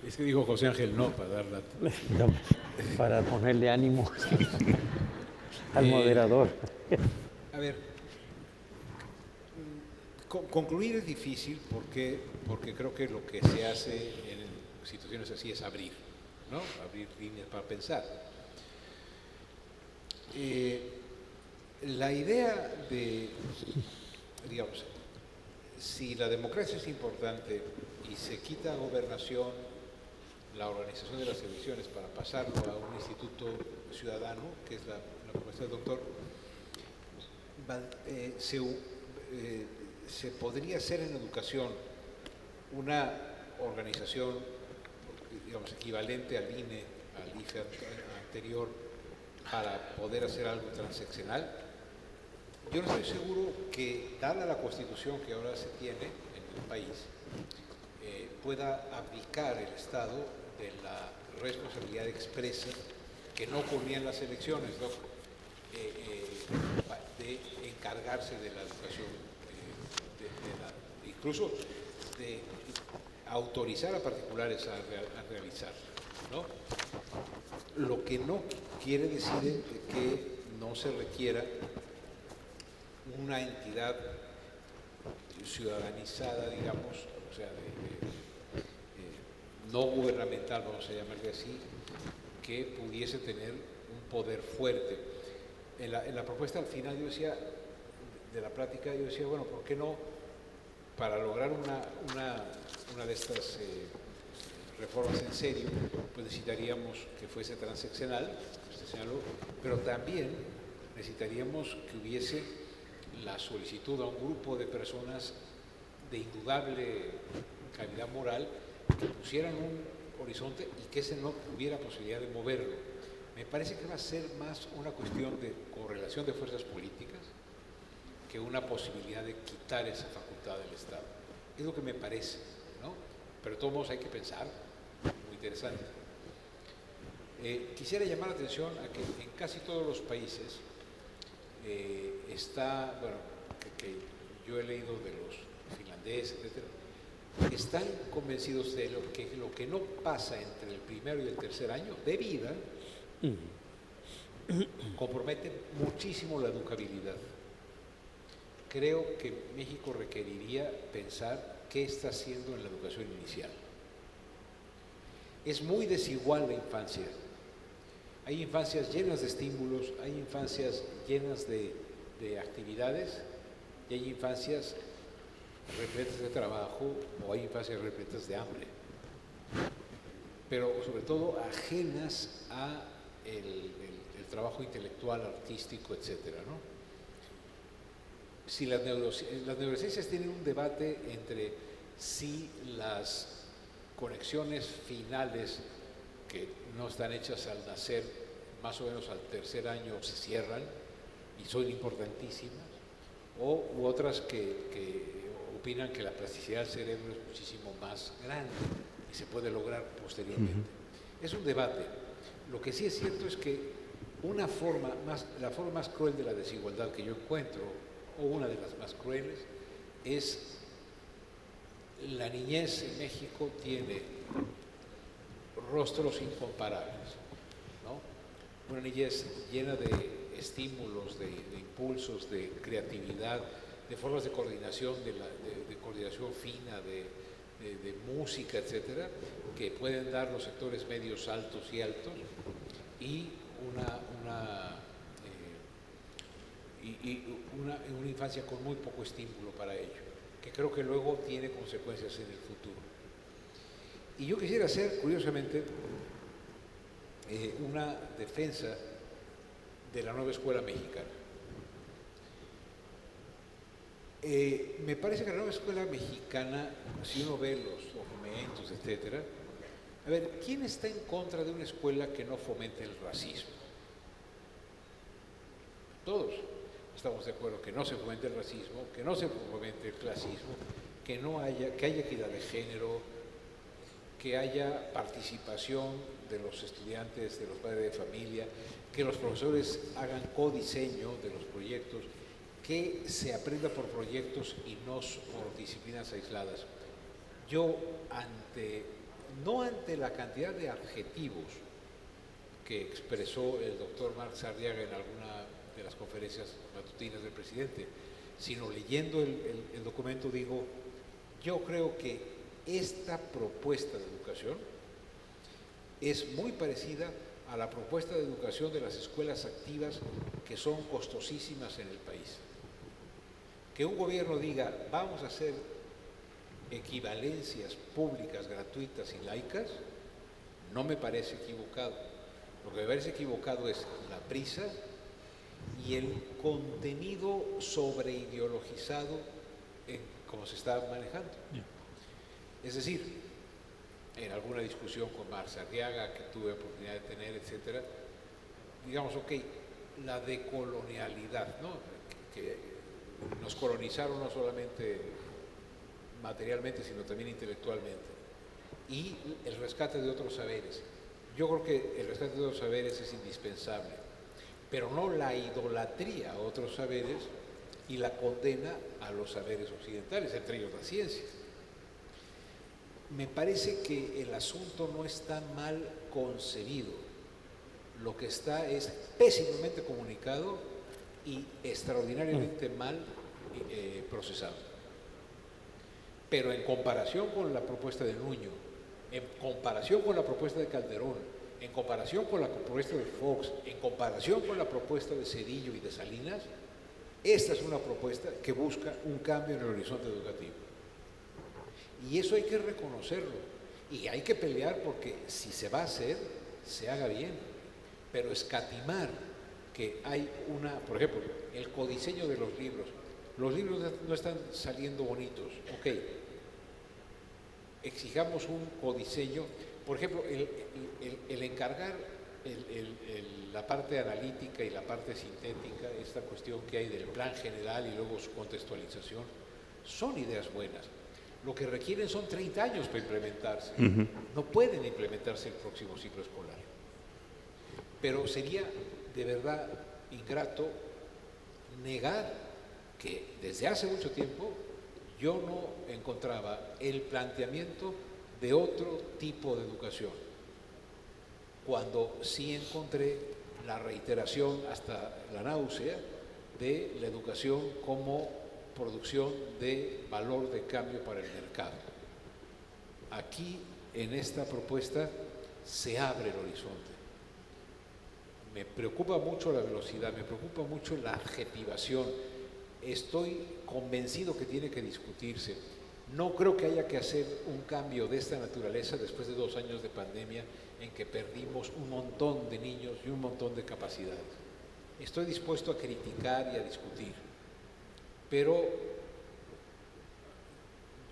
Es que dijo José Ángel no para dar la... Para ponerle ánimo al moderador. A ver, concluir es difícil porque creo que lo que se hace en situaciones así es abrir, ¿no? Abrir líneas para pensar. La idea de, digamos, si la democracia es importante y se quita gobernación, la organización de las elecciones para pasarlo a un instituto ciudadano, que es la propuesta del doctor, se podría hacer en educación una organización, digamos, equivalente al INE, al IFE anterior, para poder hacer algo transeccional. Yo no estoy seguro que, dada la constitución que ahora se tiene en el país, pueda aplicar el Estado de la responsabilidad expresa que no ocurría en las elecciones, ¿no? De encargarse de la educación, incluso de autorizar a particulares a realizar, ¿no? Lo que no quiere decir que no se requiera una entidad ciudadanizada, digamos, o sea, no gubernamental, vamos a llamarle así, que pudiese tener un poder fuerte. En la propuesta al final yo decía, de la plática, yo decía, bueno, ¿por qué no, para lograr una de estas reformas en serio, pues necesitaríamos que fuese transeccional, usted señaló, pero también necesitaríamos que hubiese la solicitud a un grupo de personas de indudable calidad moral que pusieran un horizonte y que ese no hubiera posibilidad de moverlo. Me parece que va a ser más una cuestión de correlación de fuerzas políticas que una posibilidad de quitar esa facultad del Estado. Es lo que me parece, ¿no? Pero de todos modos hay que pensar, muy interesante. Quisiera llamar la atención a que en casi todos los países está, bueno, que yo he leído de los finlandeses, etcétera, están convencidos de lo que no pasa entre el primero y el tercer año de vida compromete muchísimo la educabilidad. Creo que México requeriría pensar qué está haciendo en la educación inicial. Es muy desigual la infancia. Hay infancias llenas de estímulos, hay infancias llenas de actividades y hay infancias repletas de trabajo o hay infancias repletas de hambre. Pero sobre todo ajenas a el trabajo intelectual, artístico, etcétera, ¿no? Si las neurociencias tienen un debate entre si las conexiones finales que no están hechas al nacer, más o menos al tercer año se cierran y son importantísimas, u otras que opinan que la plasticidad del cerebro es muchísimo más grande y se puede lograr posteriormente. Es un debate. Lo que sí es cierto es que la forma más cruel de la desigualdad que yo encuentro, o una de las más crueles, es la niñez en México tiene rostros incomparables, ¿no? Una niñez llena de estímulos, de impulsos, de creatividad, de formas de coordinación, de coordinación fina, de música, etcétera, que pueden dar los sectores medios, altos y altos, y una infancia con muy poco estímulo para ello, que creo que luego tiene consecuencias en el futuro. Y yo quisiera hacer, curiosamente, una defensa de la nueva escuela mexicana. Me parece que la nueva escuela mexicana, si uno ve los documentos, etcétera, a ver, ¿quién está en contra de una escuela que no fomente el racismo? Todos estamos de acuerdo que no se fomente el racismo, que no se fomente el clasismo, que haya equidad de género, que haya participación de los estudiantes, de los padres de familia, que los profesores hagan codiseño de los proyectos, que se aprenda por proyectos y no por disciplinas aisladas. Yo, no ante la cantidad de adjetivos que expresó el doctor Marx Arriaga en alguna de las conferencias matutinas del presidente, sino leyendo el documento, digo, yo creo que esta propuesta de educación es muy parecida a la propuesta de educación de las escuelas activas, que son costosísimas en el país. Que un gobierno diga, vamos a hacer equivalencias públicas, gratuitas y laicas, no me parece equivocado. Lo que me parece equivocado es la prisa y el contenido sobreideologizado en cómo se está manejando. Es decir, en alguna discusión con Marx Arriaga que tuve oportunidad de tener, etcétera, digamos, ok, la decolonialidad, ¿no? Que nos colonizaron no solamente materialmente, sino también intelectualmente, y el rescate de otros saberes. Yo creo que el rescate de otros saberes es indispensable, pero no la idolatría a otros saberes y la condena a los saberes occidentales, entre ellos la ciencia. Me parece que el asunto no está mal concebido, lo que está es pésimamente comunicado y extraordinariamente mal procesado. Pero en comparación con la propuesta de Nuño, en comparación con la propuesta de Calderón, en comparación con la propuesta de Fox, en comparación con la propuesta de Zedillo y de Salinas, esta es una propuesta que busca un cambio en el horizonte educativo. Y eso hay que reconocerlo. Y hay que pelear porque si se va a hacer, se haga bien. Pero escatimar que hay una, por ejemplo, el codiseño de los libros. Los libros no están saliendo bonitos. Ok, exijamos un codiseño. Por ejemplo, el encargar la parte analítica y la parte sintética, esta cuestión que hay del plan general y luego su contextualización, son ideas buenas. Lo que requieren son 30 años para implementarse. No pueden implementarse el próximo ciclo escolar. Pero sería de verdad ingrato negar que desde hace mucho tiempo yo no encontraba el planteamiento de otro tipo de educación, cuando sí encontré la reiteración hasta la náusea de la educación como producción de valor de cambio para el mercado. Aquí, en esta propuesta, se abre el horizonte. Me preocupa mucho la velocidad, me preocupa mucho la adjetivación. Estoy convencido que tiene que discutirse. No creo que haya que hacer un cambio de esta naturaleza después de 2 años de pandemia en que perdimos un montón de niños y un montón de capacidades. Estoy dispuesto a criticar y a discutir, pero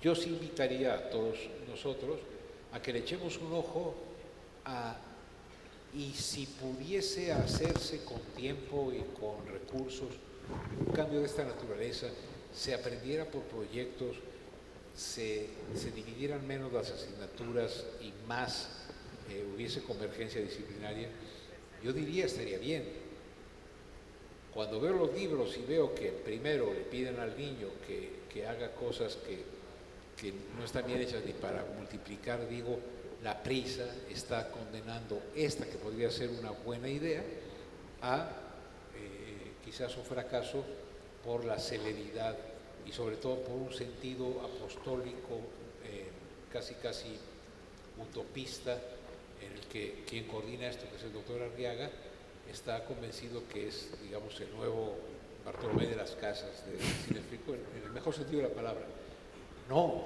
yo sí invitaría a todos nosotros a que le echemos un ojo y si pudiese hacerse con tiempo y con recursos un cambio de esta naturaleza, se aprendiera por proyectos, se dividieran menos las asignaturas y más hubiese convergencia disciplinaria, yo diría estaría bien. Cuando veo los libros y veo que primero le piden al niño que haga cosas que no están bien hechas ni para multiplicar, digo, la prisa está condenando esta que podría ser una buena idea a quizás un fracaso por la celeridad y sobre todo por un sentido apostólico casi utopista, en el que quien coordina esto, que es el doctor Arriaga, está convencido que es, digamos, el nuevo Bartolomé de las Casas, si me explico, en el mejor sentido de la palabra. No,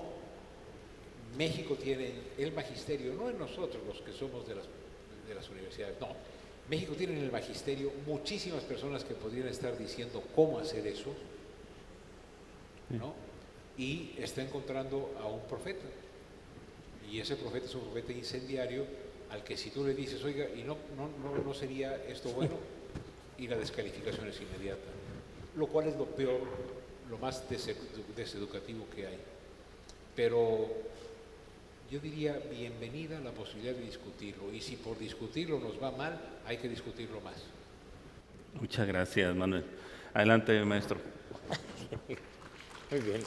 México tiene el magisterio, no en nosotros los que somos de las universidades, no. México tiene en el magisterio muchísimas personas que podrían estar diciendo cómo hacer eso, ¿no? Y está encontrando a un profeta. Y ese profeta es un profeta incendiario al que si tú le dices, oiga, y no sería esto bueno, y la descalificación es inmediata. Lo cual es lo peor, lo más deseducativo que hay. Pero yo diría bienvenida la posibilidad de discutirlo, y si por discutirlo nos va mal, hay que discutirlo más. Muchas gracias, Manuel. Adelante, maestro. Muy bien.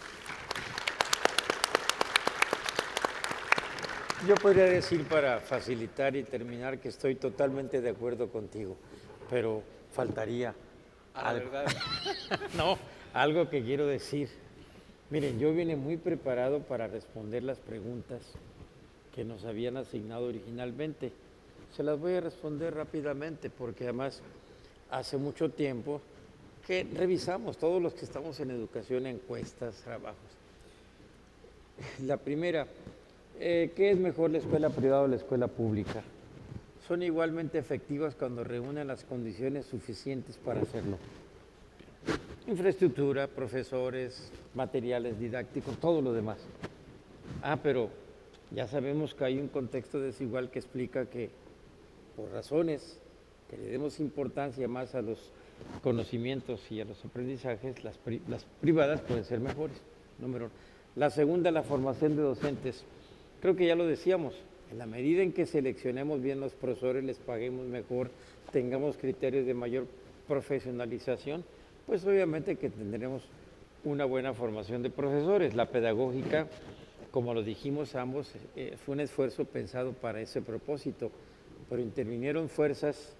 Yo podría decir para facilitar y terminar que estoy totalmente de acuerdo contigo, pero faltaría algo. No, algo que quiero decir. Miren, yo vine muy preparado para responder las preguntas que nos habían asignado originalmente. Se las voy a responder rápidamente porque además hace mucho tiempo que revisamos todos los que estamos en educación, encuestas, trabajos. La primera, ¿qué es mejor, la escuela privada o la escuela pública? Son igualmente efectivas cuando reúnen las condiciones suficientes para hacerlo. Infraestructura, profesores, materiales didácticos, todo lo demás. Pero ya sabemos que hay un contexto desigual que explica que por razones que le demos importancia más a los conocimientos y a los aprendizajes, las privadas pueden ser mejores. Número 1. La segunda, la formación de docentes. Creo que ya lo decíamos, en la medida en que seleccionemos bien los profesores, les paguemos mejor, tengamos criterios de mayor profesionalización, pues obviamente que tendremos una buena formación de profesores. La pedagógica, como lo dijimos ambos, fue un esfuerzo pensado para ese propósito, pero intervinieron fuerzas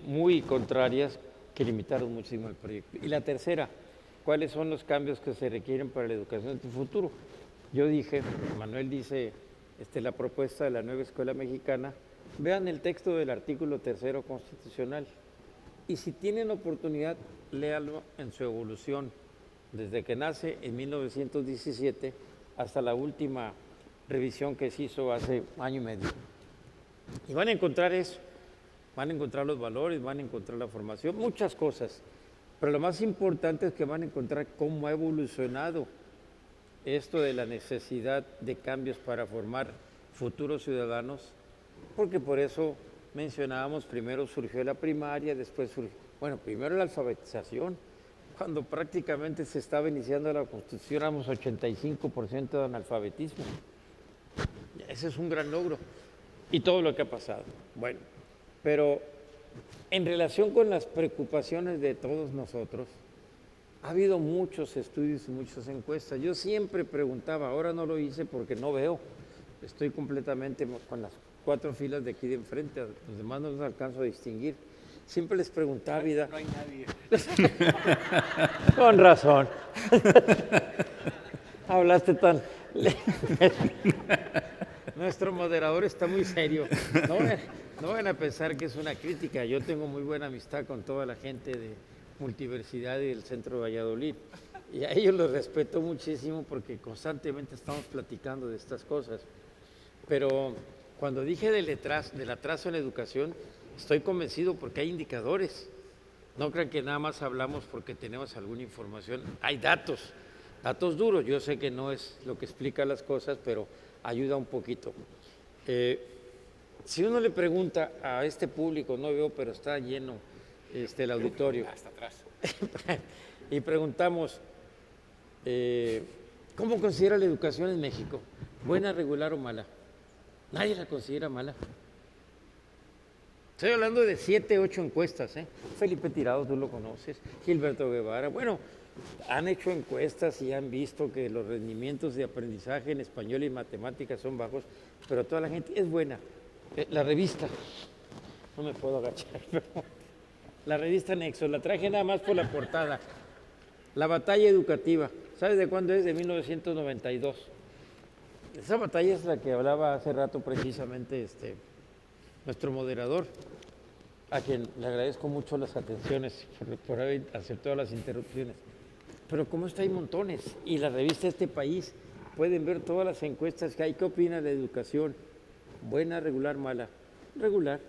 muy contrarias que limitaron muchísimo el proyecto. Y la tercera, ¿cuáles son los cambios que se requieren para la educación del futuro? Yo dije, Manuel dice, la propuesta de la nueva escuela mexicana, vean el texto del artículo 3º constitucional y si tienen oportunidad, léalo en su evolución, desde que nace en 1917 hasta la última revisión que se hizo hace año y medio. Y van a encontrar eso, van a encontrar los valores, van a encontrar la formación, muchas cosas. Pero lo más importante es que van a encontrar cómo ha evolucionado esto de la necesidad de cambios para formar futuros ciudadanos, porque por eso mencionábamos, primero surgió la primaria, después surgió, bueno, primero la alfabetización, cuando prácticamente se estaba iniciando la Constitución éramos 85% de analfabetismo. Ese es un gran logro y todo lo que ha pasado. Bueno, pero en relación con las preocupaciones de todos nosotros, ha habido muchos estudios y muchas encuestas. Yo siempre preguntaba, ahora no lo hice porque no veo, estoy completamente con las 4 filas de aquí de enfrente, a los demás no los alcanzo a distinguir. Siempre les preguntaba, vida. No hay nadie. Con razón. Hablaste tan. Nuestro moderador está muy serio. No van a pensar que es una crítica. Yo tengo muy buena amistad con toda la gente de Multiversidad y del Centro de Valladolid. Y a ellos los respeto muchísimo porque constantemente estamos platicando de estas cosas. Pero cuando dije del atraso en la educación, estoy convencido porque hay indicadores. No crean que nada más hablamos porque tenemos alguna información. Hay datos duros. Yo sé que no es lo que explica las cosas, pero ayuda un poquito. Si uno le pregunta a este público, no veo, pero está lleno el auditorio. Hasta atrás. Y preguntamos, ¿cómo considera la educación en México? ¿Buena, regular o mala? Nadie la considera mala. Estoy hablando de 7, 8 encuestas, ¿eh? Felipe Tirado, tú lo conoces, Gilberto Guevara. Bueno, han hecho encuestas y han visto que los rendimientos de aprendizaje en español y matemáticas son bajos, pero toda la gente es buena. La revista, no me puedo agachar, pero la revista Nexo, la traje nada más por la portada. La batalla educativa, ¿sabes de cuándo es? De 1992. Esa batalla es la que hablaba hace rato precisamente nuestro moderador, a quien le agradezco mucho las atenciones por haber aceptado las interrupciones. Pero como está, hay montones. Y la revista Este País, pueden ver todas las encuestas que hay. ¿Qué opina de educación? Buena, regular, mala. Regular,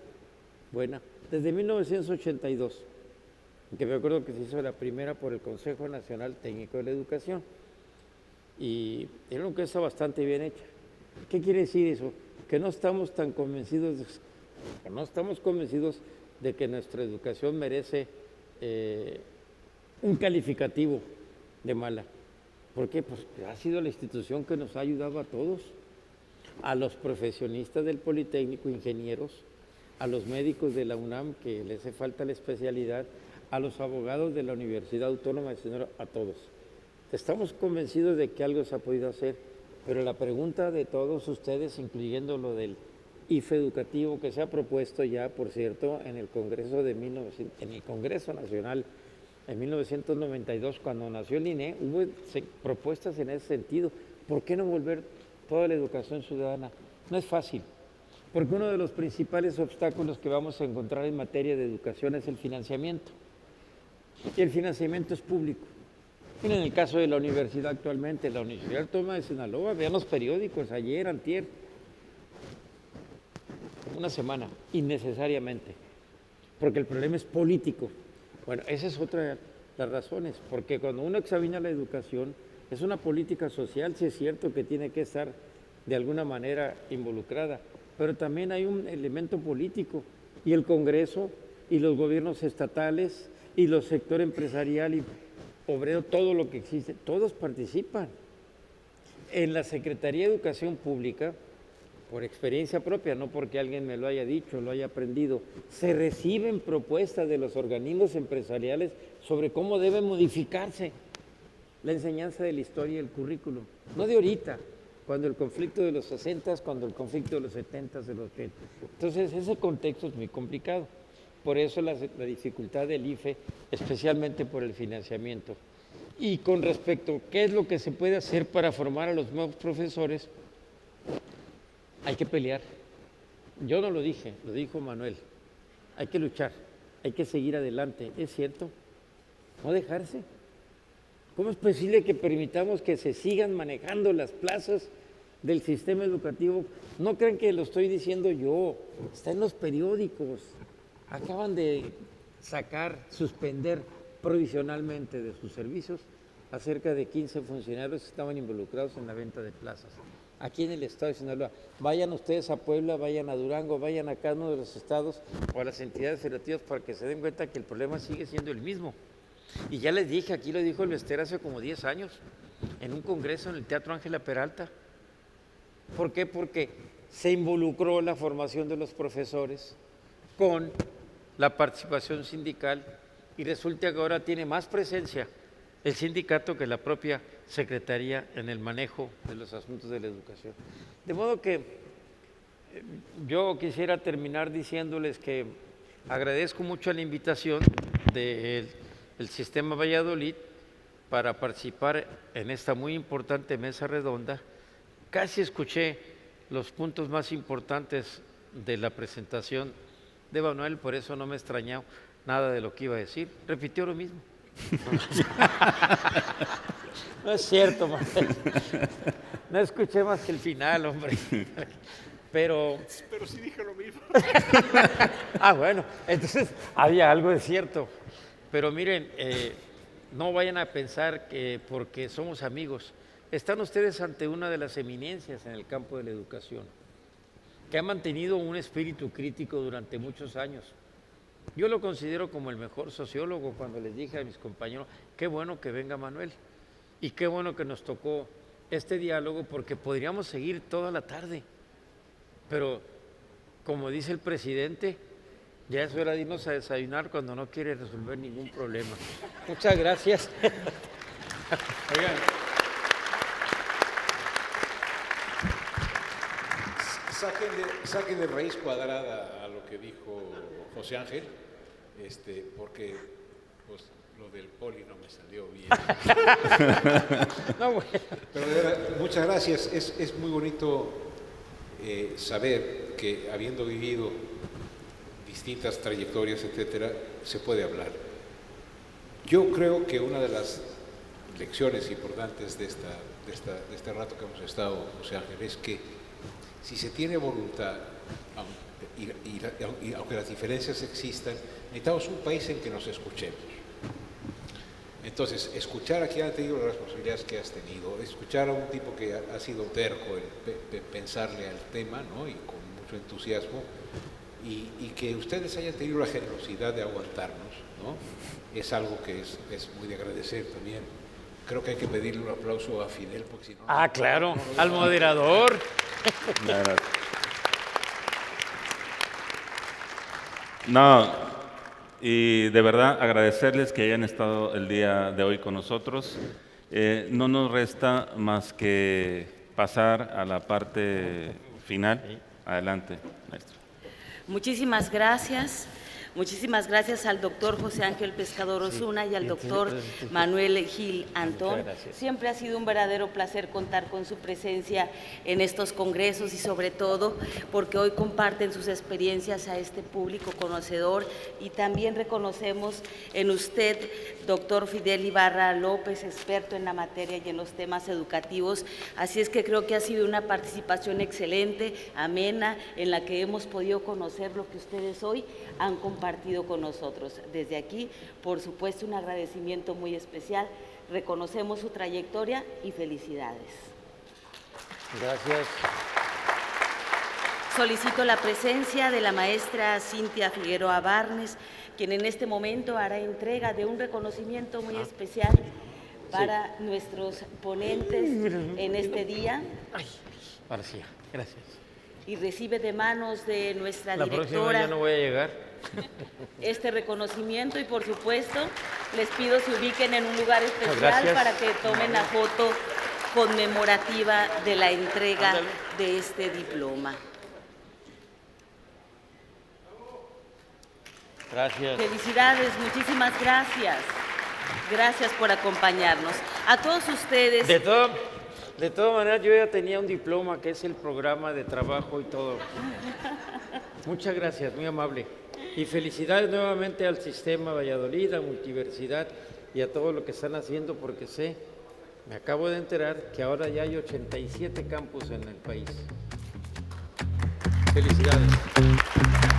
buena. Desde 1982, que me acuerdo que se hizo la primera por el Consejo Nacional Técnico de la Educación. Y era una encuesta bastante bien hecha. ¿Qué quiere decir eso? Que no estamos tan convencidos, de que nuestra educación merece un calificativo de mala. ¿Por qué? Pues ha sido la institución que nos ha ayudado a todos, a los profesionistas del Politécnico, ingenieros, a los médicos de la UNAM, que les hace falta la especialidad, a los abogados de la Universidad Autónoma de Sonora, a todos. Estamos convencidos de que algo se ha podido hacer, pero la pregunta de todos ustedes, incluyendo lo del IFE educativo que se ha propuesto ya, por cierto, en el Congreso Nacional en 1992, cuando nació el INE, hubo propuestas en ese sentido. ¿Por qué no volver toda la educación ciudadana? No es fácil, porque uno de los principales obstáculos que vamos a encontrar en materia de educación es el financiamiento. Y el financiamiento es público. Miren el caso de la universidad actualmente, la Universidad Autónoma de Sinaloa, vean los periódicos, ayer, antier, una semana, innecesariamente, porque el problema es político. Bueno, esa es otra de las razones, porque cuando uno examina la educación, es una política social, sí es cierto que tiene que estar de alguna manera involucrada, pero también hay un elemento político, y el Congreso, y los gobiernos estatales, y los sectores empresarial y obrero, todo lo que existe, todos participan. En la Secretaría de Educación Pública, por experiencia propia, no porque alguien me lo haya dicho, lo haya aprendido, se reciben propuestas de los organismos empresariales sobre cómo debe modificarse la enseñanza de la historia y el currículum. No de ahorita, cuando el conflicto de los 60, cuando el conflicto de los 70, de los 80. Entonces, ese contexto es muy complicado. Por eso la dificultad del IFE, especialmente por el financiamiento. Y con respecto a qué es lo que se puede hacer para formar a los nuevos profesores, hay que pelear. Yo no lo dije, lo dijo Manuel. Hay que luchar, hay que seguir adelante. ¿Es cierto? No dejarse. ¿Cómo es posible que permitamos que se sigan manejando las plazas del sistema educativo. No crean que lo estoy diciendo yo, está en los periódicos. Acaban de suspender provisionalmente de sus servicios a cerca de 15 funcionarios que estaban involucrados en la venta de plazas. Aquí en el estado de Sinaloa. Vayan ustedes a Puebla, vayan a Durango, vayan a cada uno de los estados o a las entidades federativas para que se den cuenta que el problema sigue siendo el mismo. Y ya les dije, aquí lo dijo el Bester hace como 10 años, en un congreso en el Teatro Ángela Peralta. ¿Por qué? Porque se involucró la formación de los profesores con la participación sindical y resulta que ahora tiene más presencia el sindicato que la propia Secretaría en el manejo de los asuntos de la educación. De modo que yo quisiera terminar diciéndoles que agradezco mucho la invitación del Sistema Valladolid para participar en esta muy importante mesa redonda. Casi escuché los puntos más importantes de la presentación de Manuel, por eso no me extrañó nada de lo que iba a decir. Repitió lo mismo. No es cierto, Manuel. No escuché más que el final, hombre. Pero sí dije lo mismo. bueno, entonces había algo de cierto. Pero miren, no vayan a pensar que porque somos amigos, están ustedes ante una de las eminencias en el campo de la educación, que ha mantenido un espíritu crítico durante muchos años. Yo lo considero como el mejor sociólogo. Cuando les dije a mis compañeros, qué bueno que venga Manuel y qué bueno que nos tocó este diálogo, porque podríamos seguir toda la tarde. Pero, como dice el presidente, ya es hora de irnos a desayunar cuando no quiere resolver ningún problema. Muchas gracias. Oigan, saquen de raíz cuadrada a lo que dijo José Ángel, porque pues, lo del poli no me salió bien. No, bueno. Pero de verdad, muchas gracias. Es muy bonito saber que habiendo vivido distintas trayectorias, etcétera, se puede hablar. Yo creo que una de las lecciones importantes de este rato que hemos estado, José Ángel, es que si se tiene voluntad, y aunque las diferencias existan, necesitamos un país en que nos escuchemos. Entonces, escuchar a quien ha tenido las responsabilidades que has tenido, escuchar a un tipo que ha sido terco en pensarle al tema, ¿no? Y con mucho entusiasmo, y que ustedes hayan tenido la generosidad de aguantarnos, ¿no? Es algo que es muy de agradecer también. Creo que hay que pedirle un aplauso a Fidel, porque si no... Claro, al moderador. No, y de verdad agradecerles que hayan estado el día de hoy con nosotros. No nos resta más que pasar a la parte final. Adelante, maestro. Muchísimas gracias. Muchísimas gracias al doctor José Ángel Pescador Osuna y al doctor Manuel Gil Antón. Siempre ha sido un verdadero placer contar con su presencia en estos congresos y sobre todo porque hoy comparten sus experiencias a este público conocedor y también reconocemos en usted, doctor Fidel Ibarra López, experto en la materia y en los temas educativos. Así es que creo que ha sido una participación excelente, amena, en la que hemos podido conocer lo que ustedes hoy han compartido con nosotros. Desde aquí, por supuesto, un agradecimiento muy especial. Reconocemos su trayectoria y felicidades. Gracias. Solicito la presencia de la maestra Cintia Figueroa Barnes, quien en este momento hará entrega de un reconocimiento muy especial para nuestros ponentes en este día. Ahora sí, gracias. Y recibe de manos de nuestra La próxima directora ya no voy a llegar. este reconocimiento y por supuesto les pido se ubiquen en un lugar especial para que tomen la foto conmemorativa de la entrega de este diploma. Gracias. Felicidades, muchísimas gracias. Gracias por acompañarnos. A todos ustedes. De todas maneras, yo ya tenía un diploma que es el programa de trabajo y todo. Muchas gracias, muy amable. Y felicidades nuevamente al Sistema Valladolid, a Multiversidad y a todo lo que están haciendo, porque sé Me acabo de enterar que ahora ya hay 87 campus en el país. Felicidades.